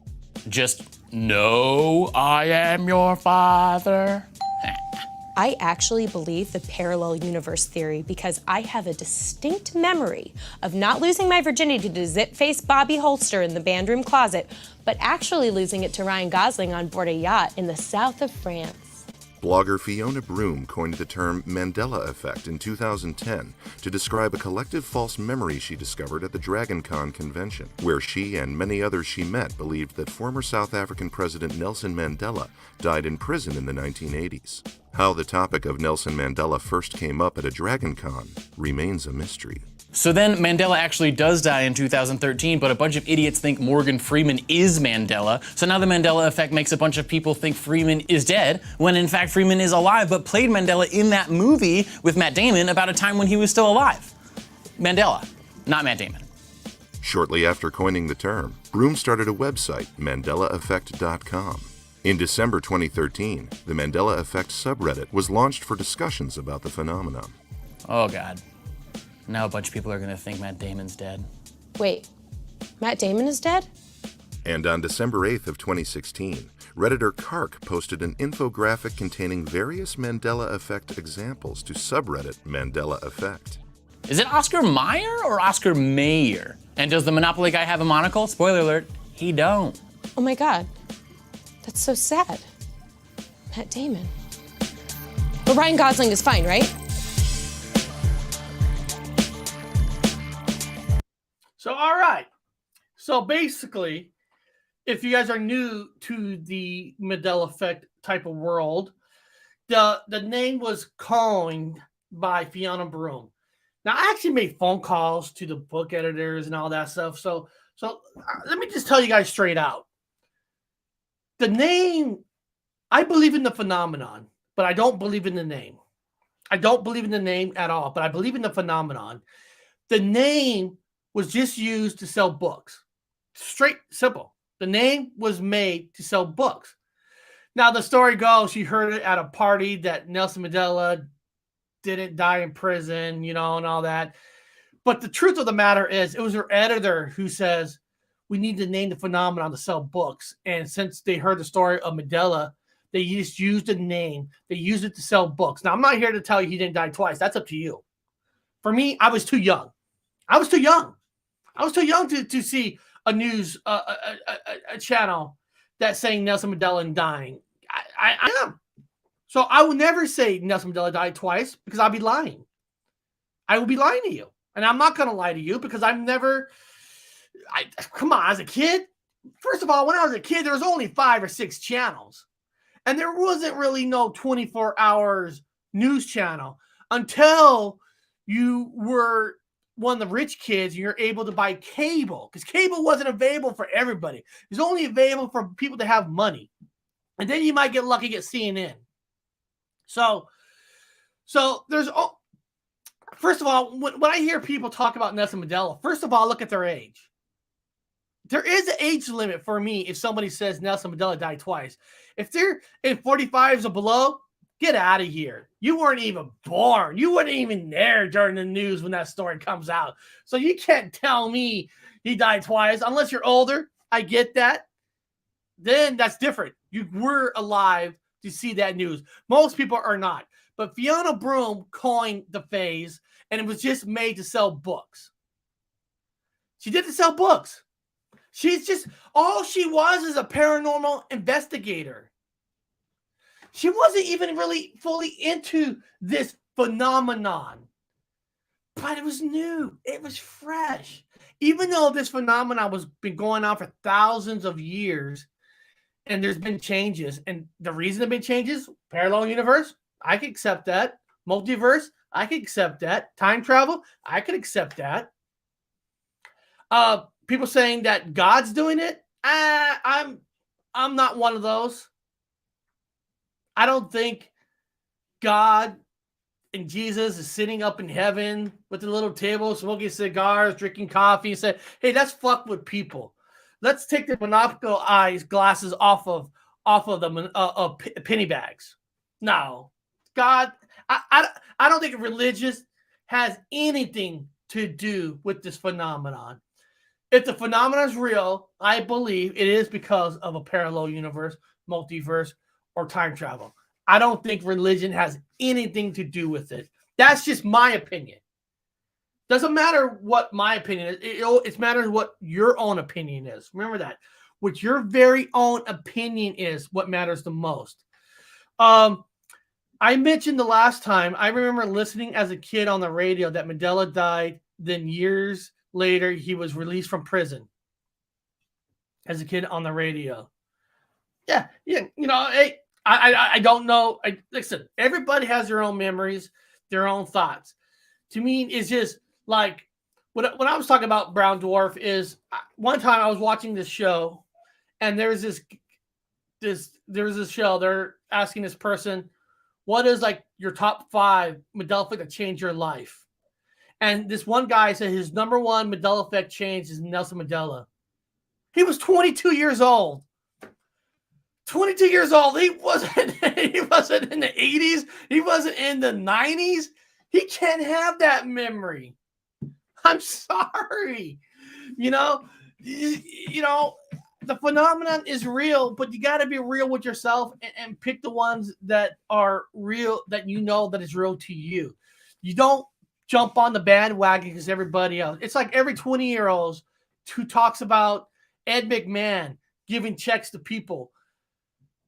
Just know I am your father. I actually believe the parallel universe theory because I have a distinct memory of not losing my virginity to zip-faced Bobby Holster in the bandroom closet, but actually losing it to Ryan Gosling on board a yacht in the south of France. Blogger Fiona Broom coined the term Mandela effect in 2010 to describe a collective false memory she discovered at the DragonCon convention, where she and many others she met believed that former South African President Nelson Mandela died in prison in the 1980s. How the topic of Nelson Mandela first came up at a DragonCon remains a mystery. So then Mandela actually does die in 2013, but a bunch of idiots think Morgan Freeman is Mandela. So now the Mandela effect makes a bunch of people think Freeman is dead, when in fact Freeman is alive, but played Mandela in that movie with Matt Damon about a time when he was still alive. Mandela, not Matt Damon. Shortly after coining the term, Broom started a website, MandelaEffect.com. In December 2013, the Mandela Effect subreddit was launched for discussions about the phenomenon. Oh God. Now a bunch of people are gonna think Matt Damon's dead. Wait, Matt Damon is dead? And on December 8th of 2016, Redditor Kark posted an infographic containing various Mandela Effect examples to subreddit Mandela Effect. Is it Oscar Mayer or Oscar Mayer? And does the Monopoly guy have a monocle? Spoiler alert, he don't. Oh my God, that's so sad. Matt Damon. But Ryan Gosling is fine, right? So, all right. So basically, if you guys are new to the Mandela effect type of world, the name was coined by Fiona Broom. Now, I actually made phone calls to the book editors and all that stuff. So let me just tell you guys straight out. The name, I believe in the phenomenon, but I don't believe in the name. I don't believe in the name at all, but I believe in the phenomenon. The name was just used to sell books. Straight, simple. The name was made to sell books. Now, the story goes, she heard it at a party that Nelson Mandela didn't die in prison, and all that. But the truth of the matter is, it was her editor who says, we need to name the phenomenon to sell books. And since they heard the story of Mandela, they just used the name. They used it to sell books. Now, I'm not here to tell you he didn't die twice. That's up to you. For me, I was too young. I was too young to see a news a channel that's saying Nelson Mandela and dying. I am. So I will never say Nelson Mandela died twice because I'll be lying. I will be lying to you. And I'm not going to lie to you because come on, as a kid, first of all, when I was a kid, there was only 5 or 6 channels. And there wasn't really no 24 hours news channel until you were one of the rich kids and you're able to buy cable, because cable wasn't available for everybody. It was only available for people that have money. And then you might get lucky, get CNN. So there's, first of all, when I hear people talk about Nelson Mandela, first of all, look at their age. There is an age limit for me if somebody says Nelson Mandela died twice. If they're in 45s or below, get out of here. You weren't even born. You weren't even there during the news when that story comes out. So you can't tell me he died twice unless you're older. I get that. Then that's different. You were alive to see that news. Most people are not. But Fiona Broom coined the phrase, and it was just made to sell books. She did to sell books. She's just, all she was is a paranormal investigator. She wasn't even really fully into this phenomenon. But it was new. It was fresh. Even though this phenomenon was been going on for thousands of years, and there's been changes. And the reason there have been changes, parallel universe, I could accept that. Multiverse, I could accept that. Time travel, I could accept that. People saying that God's doing it, I'm not one of those. I don't think God and Jesus is sitting up in heaven with a little table, smoking cigars, drinking coffee, and say, hey, let's fuck with people. Let's take the monocle eyes glasses off of the penny bags. No, God, I don't think religious has anything to do with this phenomenon. If the phenomenon is real, I believe it is because of a parallel universe, multiverse, or time travel. I don't think religion has anything to do with it. That's just my opinion. Doesn't matter what my opinion is. It matters what your own opinion is. Remember that. What your very own opinion is what matters the most. I mentioned the last time, I remember listening as a kid on the radio that Mandela died. Then years later, he was released from prison. As a kid on the radio. Yeah. Hey, I don't know. Listen, everybody has their own memories, their own thoughts. To me, it's just like when I was talking about Brown Dwarf is one time I was watching this show, and there was this show. They're asking this person, what is like your top 5 Mandela effect that changed your life? And this one guy said his number 1 Mandela effect change is Nelson Mandela. He was 22 years old. 22 years old. He wasn't in the 80s. He wasn't in the 90s. He can't have that memory. I'm sorry. The phenomenon is real, but you got to be real with yourself and pick the ones that are real, that you know that is real to you. You don't jump on the bandwagon because everybody else. It's like every 20-year-old who talks about Ed McMahon giving checks to people.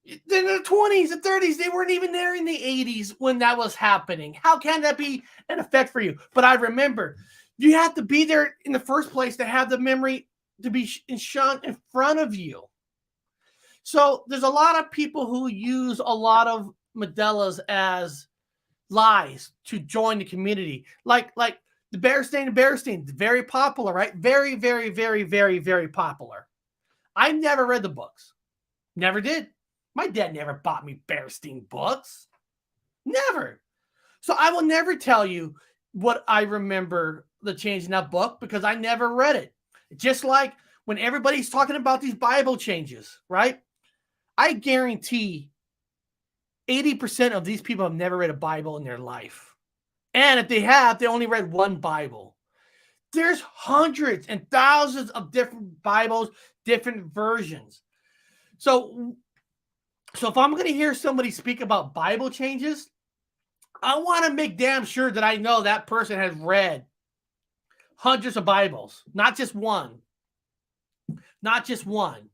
In the 20s and 30s, they weren't even there in the 80s when that was happening. How can that be an effect for you? But I remember, you have to be there in the first place to have the memory to be shown in front of you. So there's a lot of people who use a lot of Mandelas as lies to join the community. Like the Bearstein, very popular, right? Very, very, very, very, very popular. I never read the books. Never did. My dad never bought me Bearstein books. Never. So I will never tell you what I remember the change in that book because I never read it. Just like when everybody's talking about these Bible changes, right? I guarantee 80% of these people have never read a Bible in their life. And if they have, they only read one Bible. There's hundreds and thousands of different Bibles, different versions. So if I'm going to hear somebody speak about Bible changes, I want to make damn sure that I know that person has read hundreds of Bibles, not just one. Not just one.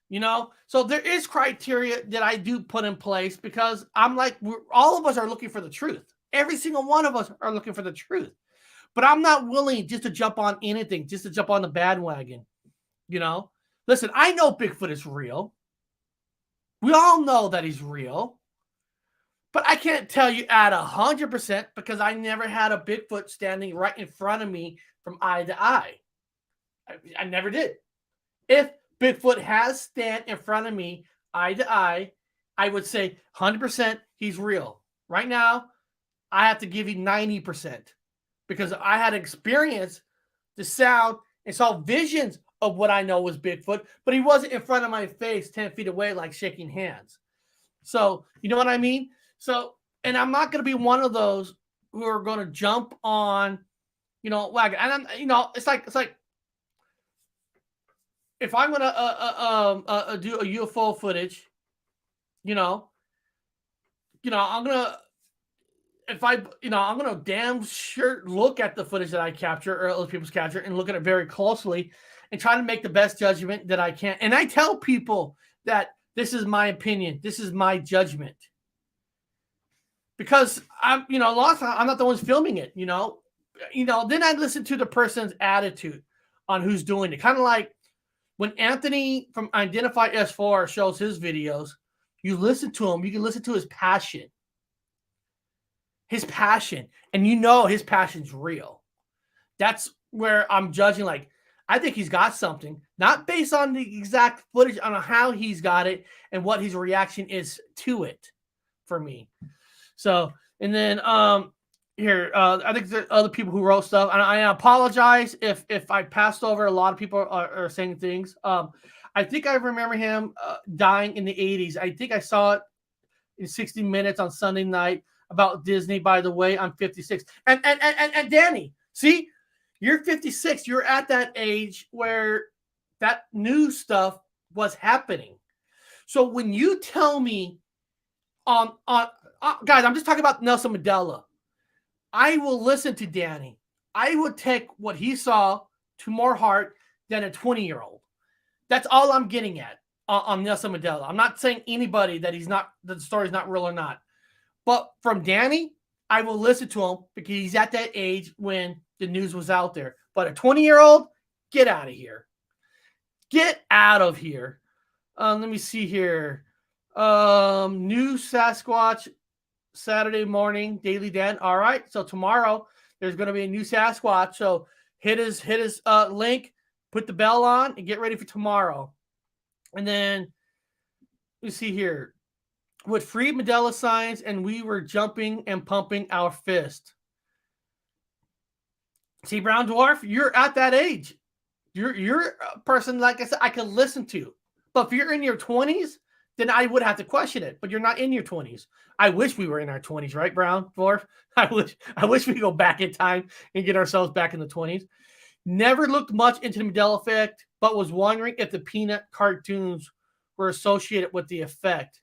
You know, so there is criteria that I do put in place because I'm like, all of us are looking for the truth. Every single one of us are looking for the truth. But I'm not willing just to jump on anything, just to jump on the bandwagon. You know, listen, I know Bigfoot is real. We all know that he's real. But I can't tell you at 100% because I never had a Bigfoot standing right in front of me from eye to eye. I never did. If Bigfoot has stand in front of me, eye to eye, I would say 100% he's real. Right now, I have to give you 90% because I had experience the sound and saw visions of what I know was Bigfoot, but he wasn't in front of my face 10 feet away like shaking hands. So, you know what I mean? So, and I'm not going to be one of those who are going to jump on, wagon. And it's like, if I'm gonna do a UFO footage, I'm gonna damn sure look at the footage that I capture or other people's capture and look at it very closely and try to make the best judgment that I can. And I tell people that this is my opinion, this is my judgment, because a lot of times I'm not the ones filming it. Then I listen to the person's attitude on who's doing it, kind of like. When Anthony from Identify S4 shows his videos, you listen to him, you can listen to his passion. His passion. And his passion's real. That's where I'm judging, like, I think he's got something, not based on the exact footage, on how he's got it and what his reaction is to it for me. So, and then here, I think there are other people who wrote stuff, and I apologize if I passed over. A lot of people are saying things. I think I remember him dying in the 80s. I think I saw it in 60 Minutes on Sunday night about Disney. By the way, I'm 56. And Danny, see, you're 56. You're at that age where that new stuff was happening. So when you tell me guys, I'm just talking about Nelson Mandela. I will listen to Danny. I would take what he saw to more heart than a 20-year-old. That's all I'm getting at on Nelson Mandela. I'm not saying anybody that the story's not real or not. But from Danny, I will listen to him because he's at that age when the news was out there. But a 20-year-old, get out of here. Get out of here. Let me see here. New Sasquatch Saturday morning, Daily Dan. All right. So tomorrow there's going to be a new Sasquatch. So hit his link, put the bell on, and get ready for tomorrow. And then we see here, with free Mandela signs, and we were jumping and pumping our fist. See, Brown Dwarf, you're at that age. You're a person, like I said, I could listen to. But if you're in your 20s, then I would have to question it. But you're not in your 20s. I wish we were in our 20s, right, Brown Dwarf? I wish we could go back in time and get ourselves back in the 20s. Never looked much into the Mandela effect, but was wondering if the Peanut cartoons were associated with the effect.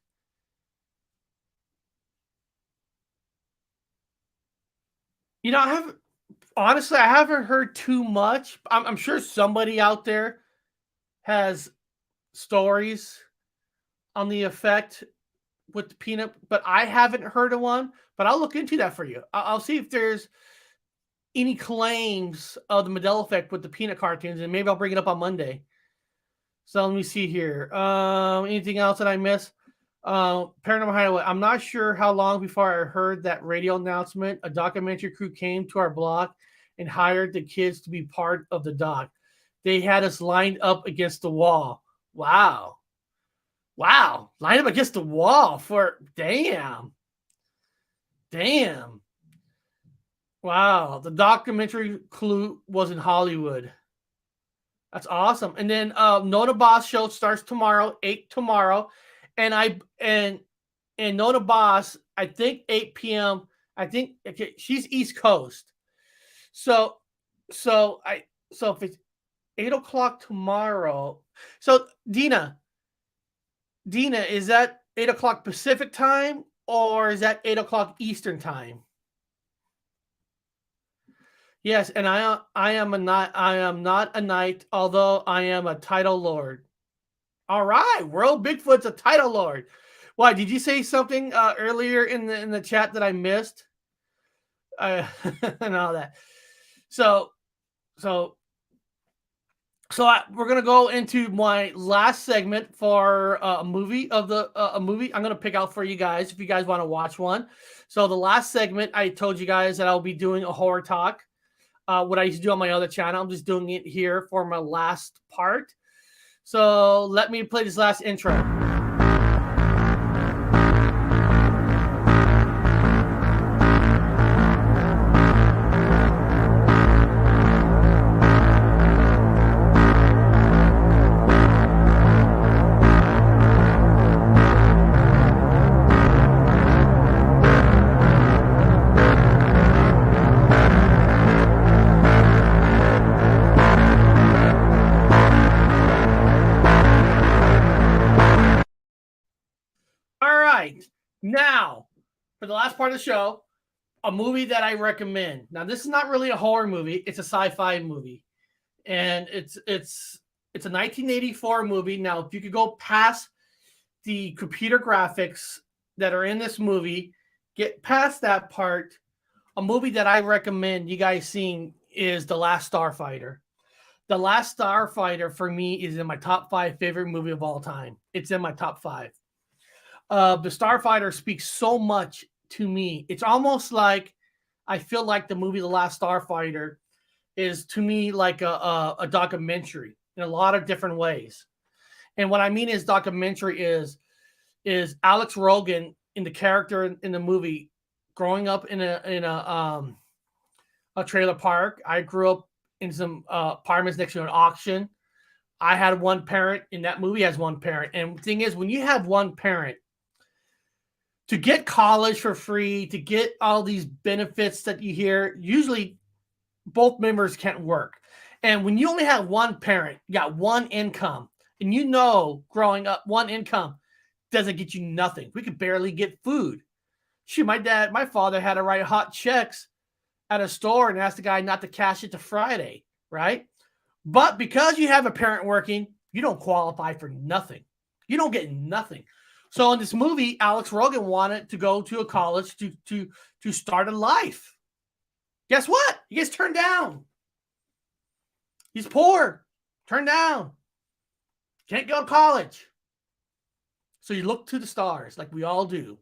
I haven't heard too much. I'm sure somebody out there has stories on the effect with the peanut, but I haven't heard of one. But I'll look into that for you. I'll see if there's any claims of the Mandela effect with the peanut cartoons, and maybe I'll bring it up on Monday. So let me see here. Anything else that I missed? Paranormal Hideaway. I'm not sure how long before I heard that radio announcement. A documentary crew came to our block and hired the kids to be part of the doc. They had us lined up against the wall. Wow. Wow. Lined up against the wall for damn. Damn. Wow. The documentary clue was in Hollywood. That's awesome. And then Nona Boss show starts tomorrow, 8 tomorrow. And Nona Boss, I think 8 p.m. I think she's East Coast. So if it's 8 o'clock tomorrow. So Dina, is that 8 o'clock Pacific time or is that 8 o'clock Eastern time? Yes, and I am not a knight, although I am a title lord. All right, World Bigfoot's a title lord. Why did you say something earlier in the chat that I missed? And all that. So we're gonna go into my last segment for a movie I'm gonna pick out for you guys if you guys want to watch one. So the last segment, I told you guys that I'll be doing a horror talk. What I used to do on my other channel, I'm just doing it here for my last part. So let me play this last intro. Now, for the last part of the show, a movie that I recommend. Now, this is not really a horror movie; it's a sci-fi movie, and it's a 1984 movie. Now, if you could go past the computer graphics that are in this movie, get past that part, a movie that I recommend you guys seeing is The Last Starfighter. The Last Starfighter for me is in my top 5 favorite movie of all time. It's in my top 5. The Starfighter speaks so much to me. It's almost like I feel like the movie The Last Starfighter is to me like a documentary in a lot of different ways. And what I mean is documentary is Alex Rogan in the character in the movie growing up in a trailer park. I grew up in some apartments next to an auction. I had one parent. In that movie has one parent. And the thing is, when you have one parent, to get college for free, to get all these benefits that you hear, usually both members can't work. And when you only have one parent, you got one income, and you know growing up, one income doesn't get you nothing. We could barely get food. Shoot, my father had to write hot checks at a store and ask the guy not to cash it to Friday, right? But because you have a parent working, you don't qualify for nothing. You don't get nothing. So in this movie, Alex Rogan wanted to go to a college to start a life. Guess what? He gets turned down. He's poor. Turned down. Can't go to college. So you look to the stars like we all do.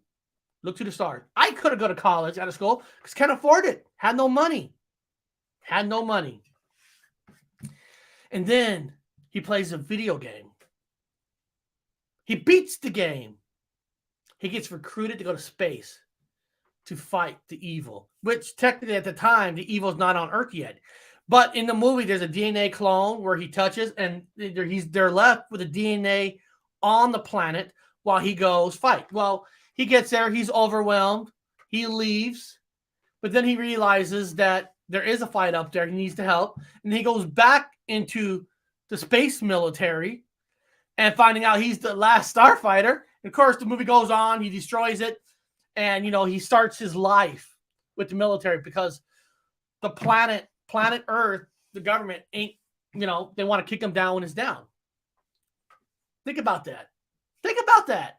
Look to the stars. I could have gone to college out of school because can't afford it. Had no money. Had no money. And then he plays a video game. He beats the game. He gets recruited to go to space to fight the evil, which technically at the time, the evil is not on Earth yet. But in the movie, there's a DNA clone where he touches and they're left with a DNA on the planet while he goes fight. Well, he gets there. He's overwhelmed. He leaves. But then he realizes that there is a fight up there. He needs to help. And he goes back into the space military and finding out he's the last starfighter. And of course, the movie goes on. He destroys it. And, he starts his life with the military because the planet Earth, the government ain't, they want to kick him down when it's down. Think about that. Think about that.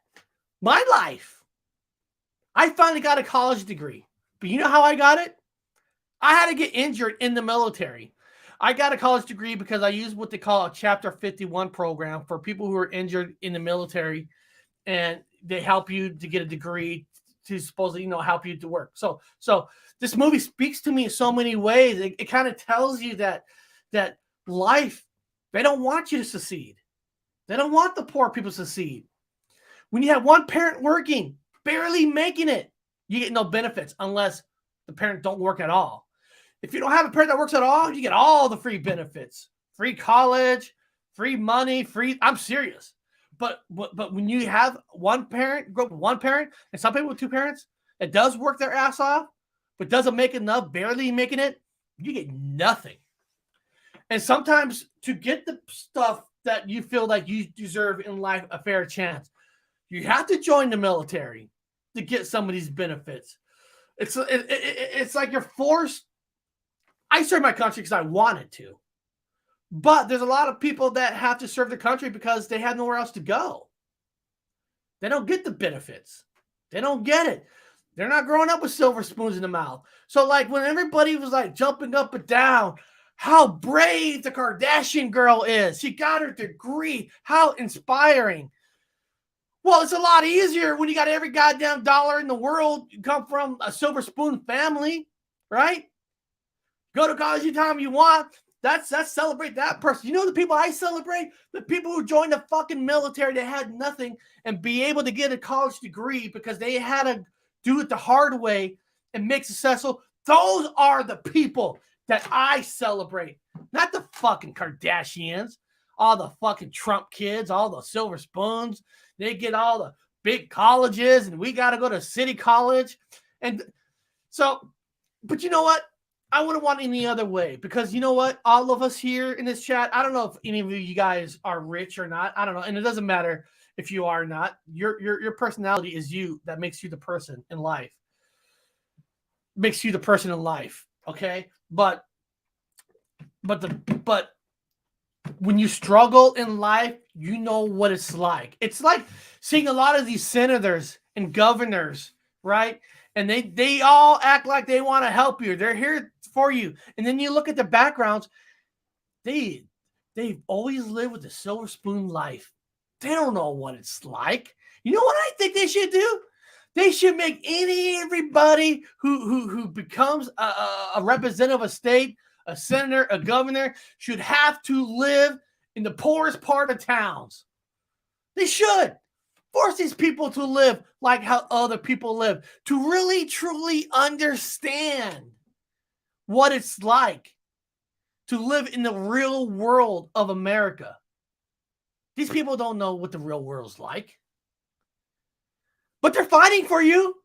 My life. I finally got a college degree. But you know how I got it? I had to get injured in the military. I got a college degree because I used what they call a Chapter 51 program for people who are injured in the military. and they help you to get a degree to supposedly, help you to work. So this movie speaks to me in so many ways. It kind of tells you that life, they don't want you to succeed. They don't want the poor people to succeed. When you have one parent working, barely making it, you get no benefits unless the parent don't work at all. If you don't have a parent that works at all, you get all the free benefits. Free college, free money, I'm serious. But when you have one parent, grow up with one parent, and some people with two parents, that does work their ass off, but doesn't make enough, barely making it, you get nothing. And sometimes to get the stuff that you feel like you deserve in life, a fair chance, you have to join the military to get some of these benefits. It's like you're forced. I served my country because I wanted to. But there's a lot of people that have to serve the country because they have nowhere else to go. They don't get the benefits. They don't get it. They're not growing up with silver spoons in the mouth. So like when everybody was like jumping up and down, how brave the Kardashian girl is. She got her degree. How inspiring. Well, it's a lot easier when you got every goddamn dollar in the world. You come from a silver spoon family, right? Go to college anytime you want. That's celebrate that person. You know the people I celebrate? The people who joined the fucking military that had nothing and be able to get a college degree because they had to do it the hard way and make successful. Those are the people that I celebrate. Not the fucking Kardashians, all the fucking Trump kids, all the silver spoons. They get all the big colleges and we got to go to city college. And so, but you know what? I wouldn't want any other way because you know what? All of us here in this chat, I don't know if any of you guys are rich or not. I don't know. And it doesn't matter if you are or not. Your personality is you that makes you the person in life. Makes you the person in life. Okay. But when you struggle in life, you know what it's like. It's like seeing a lot of these senators and governors, right? And they all act like they want to help you. They're here for you. And then you look at the backgrounds. They've always lived with the silver spoon life. They don't know what it's like. You know what I think they should do? They should make everybody who becomes a representative of a state, a senator, a governor, should have to live in the poorest part of towns. They should. Force these people to live like how other people live, to really, truly understand what it's like to live in the real world of America. These people don't know what the real world's like. But they're fighting for you,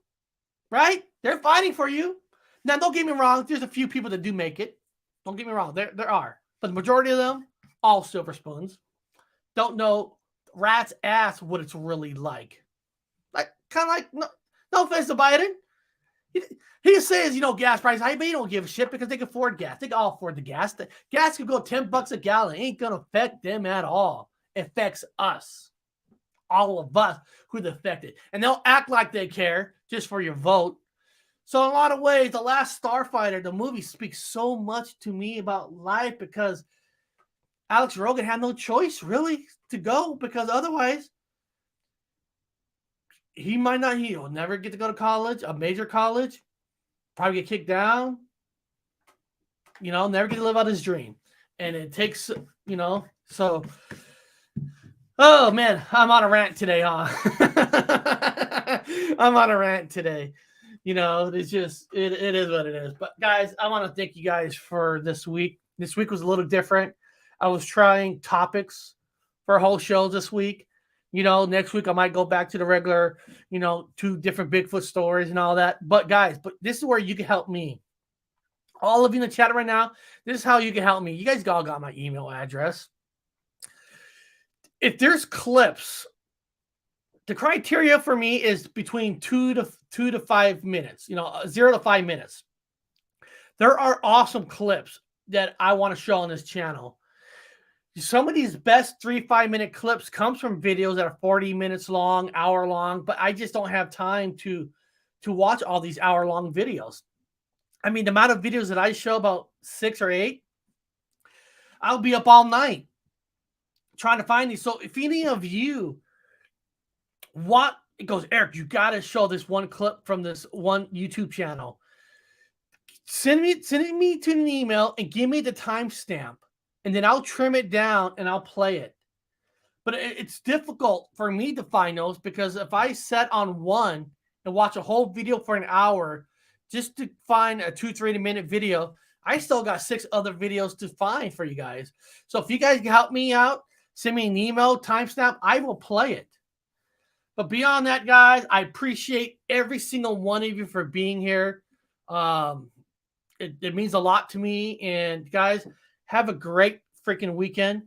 right? They're fighting for you. Now, don't get me wrong. There's a few people that do make it. Don't get me wrong. There are. But the majority of them, all silver spoons, don't know rat's ass what it's really like. Like, kind of like, no offense to Biden. He says, gas prices high, but he don't give a shit because they can afford gas. They can all afford the gas. The gas could go $10 a gallon. It ain't going to affect them at all. It affects us. All of us who's affected. And they'll act like they care just for your vote. So in a lot of ways, The Last Starfighter, the movie, speaks so much to me about life because Alex Rogan had no choice really to go because otherwise he'll never get to go to college, a major college, probably get kicked down, never get to live out his dream. And it takes, so, oh man, I'm on a rant today, huh? I'm on a rant today. It's just, it is what it is. But guys, I want to thank you guys for this week. This week was a little different. I was trying topics for a whole show this week. Next week I might go back to the regular, 2 different Bigfoot stories and all that. But guys, this is where you can help me. All of you in the chat right now, this is how you can help me. You guys all got my email address. If there's clips, the criteria for me is between 2 to 5 minutes, 0 to 5 minutes. There are awesome clips that I want to show on this channel. Some of these best 3-5 minute clips comes from videos that are 40 minutes long, hour long, but I just don't have time to watch all these hour long videos. I mean, the amount of videos that I show, about 6 or 8, I'll be up all night trying to find these. So if any of you What? It goes, Eric, you got to show this one clip from this one YouTube channel. Send it me to an email and give me the timestamp, and then I'll trim it down and I'll play it. But it's difficult for me to find those, because if I set on one and watch a whole video for an hour just to find a 2-3 minute video, I still got 6 other videos to find for you guys. So if you guys can help me out, send me an email, timestamp, I will play it. But beyond that, guys, I appreciate every single one of you for being here. It means a lot to me. And guys, have a great freaking weekend.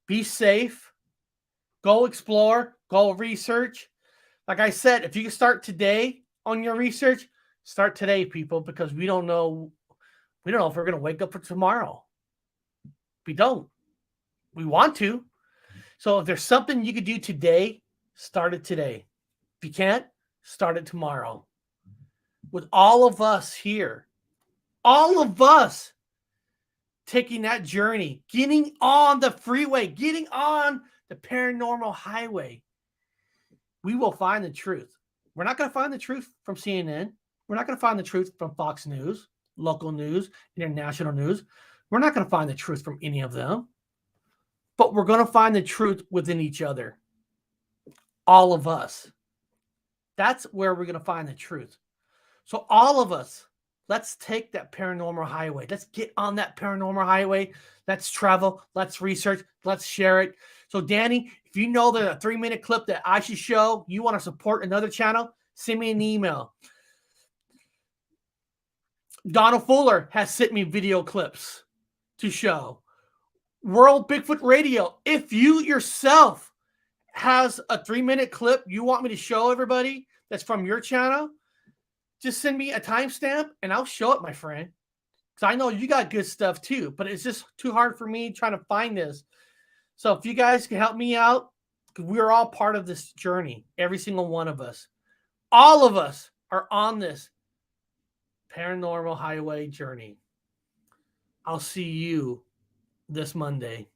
Be safe. Go explore. Go research. Like I said, if you can start today on your research, start today, people, because we don't know if we're going to wake up for tomorrow. We don't. We want to. So if there's something you could do today, start it today. If you can't, start it tomorrow. With all of us here, all of us taking that journey, getting on the freeway, getting on the paranormal highway, we will find the truth. We're not going to find the truth from CNN. We're not going to find the truth from Fox News, local news, international news. We're not going to find the truth from any of them. But we're going to find the truth within each other. All of us. That's where we're going to find the truth. So all of us, let's take that paranormal highway. Let's get on that paranormal highway. Let's travel. Let's research. Let's share it. So Danny, if you know there's a 3-minute clip that I should show, you want to support another channel, send me an email. Donald Fuller has sent me video clips to show. World Bigfoot Radio, if you yourself has a 3-minute clip you want me to show everybody that's from your channel, just send me a timestamp and I'll show it, my friend. Because I know you got good stuff too, but it's just too hard for me trying to find this. So if you guys can help me out, because we're all part of this journey, every single one of us. All of us are on this paranormal highway journey. I'll see you this Monday.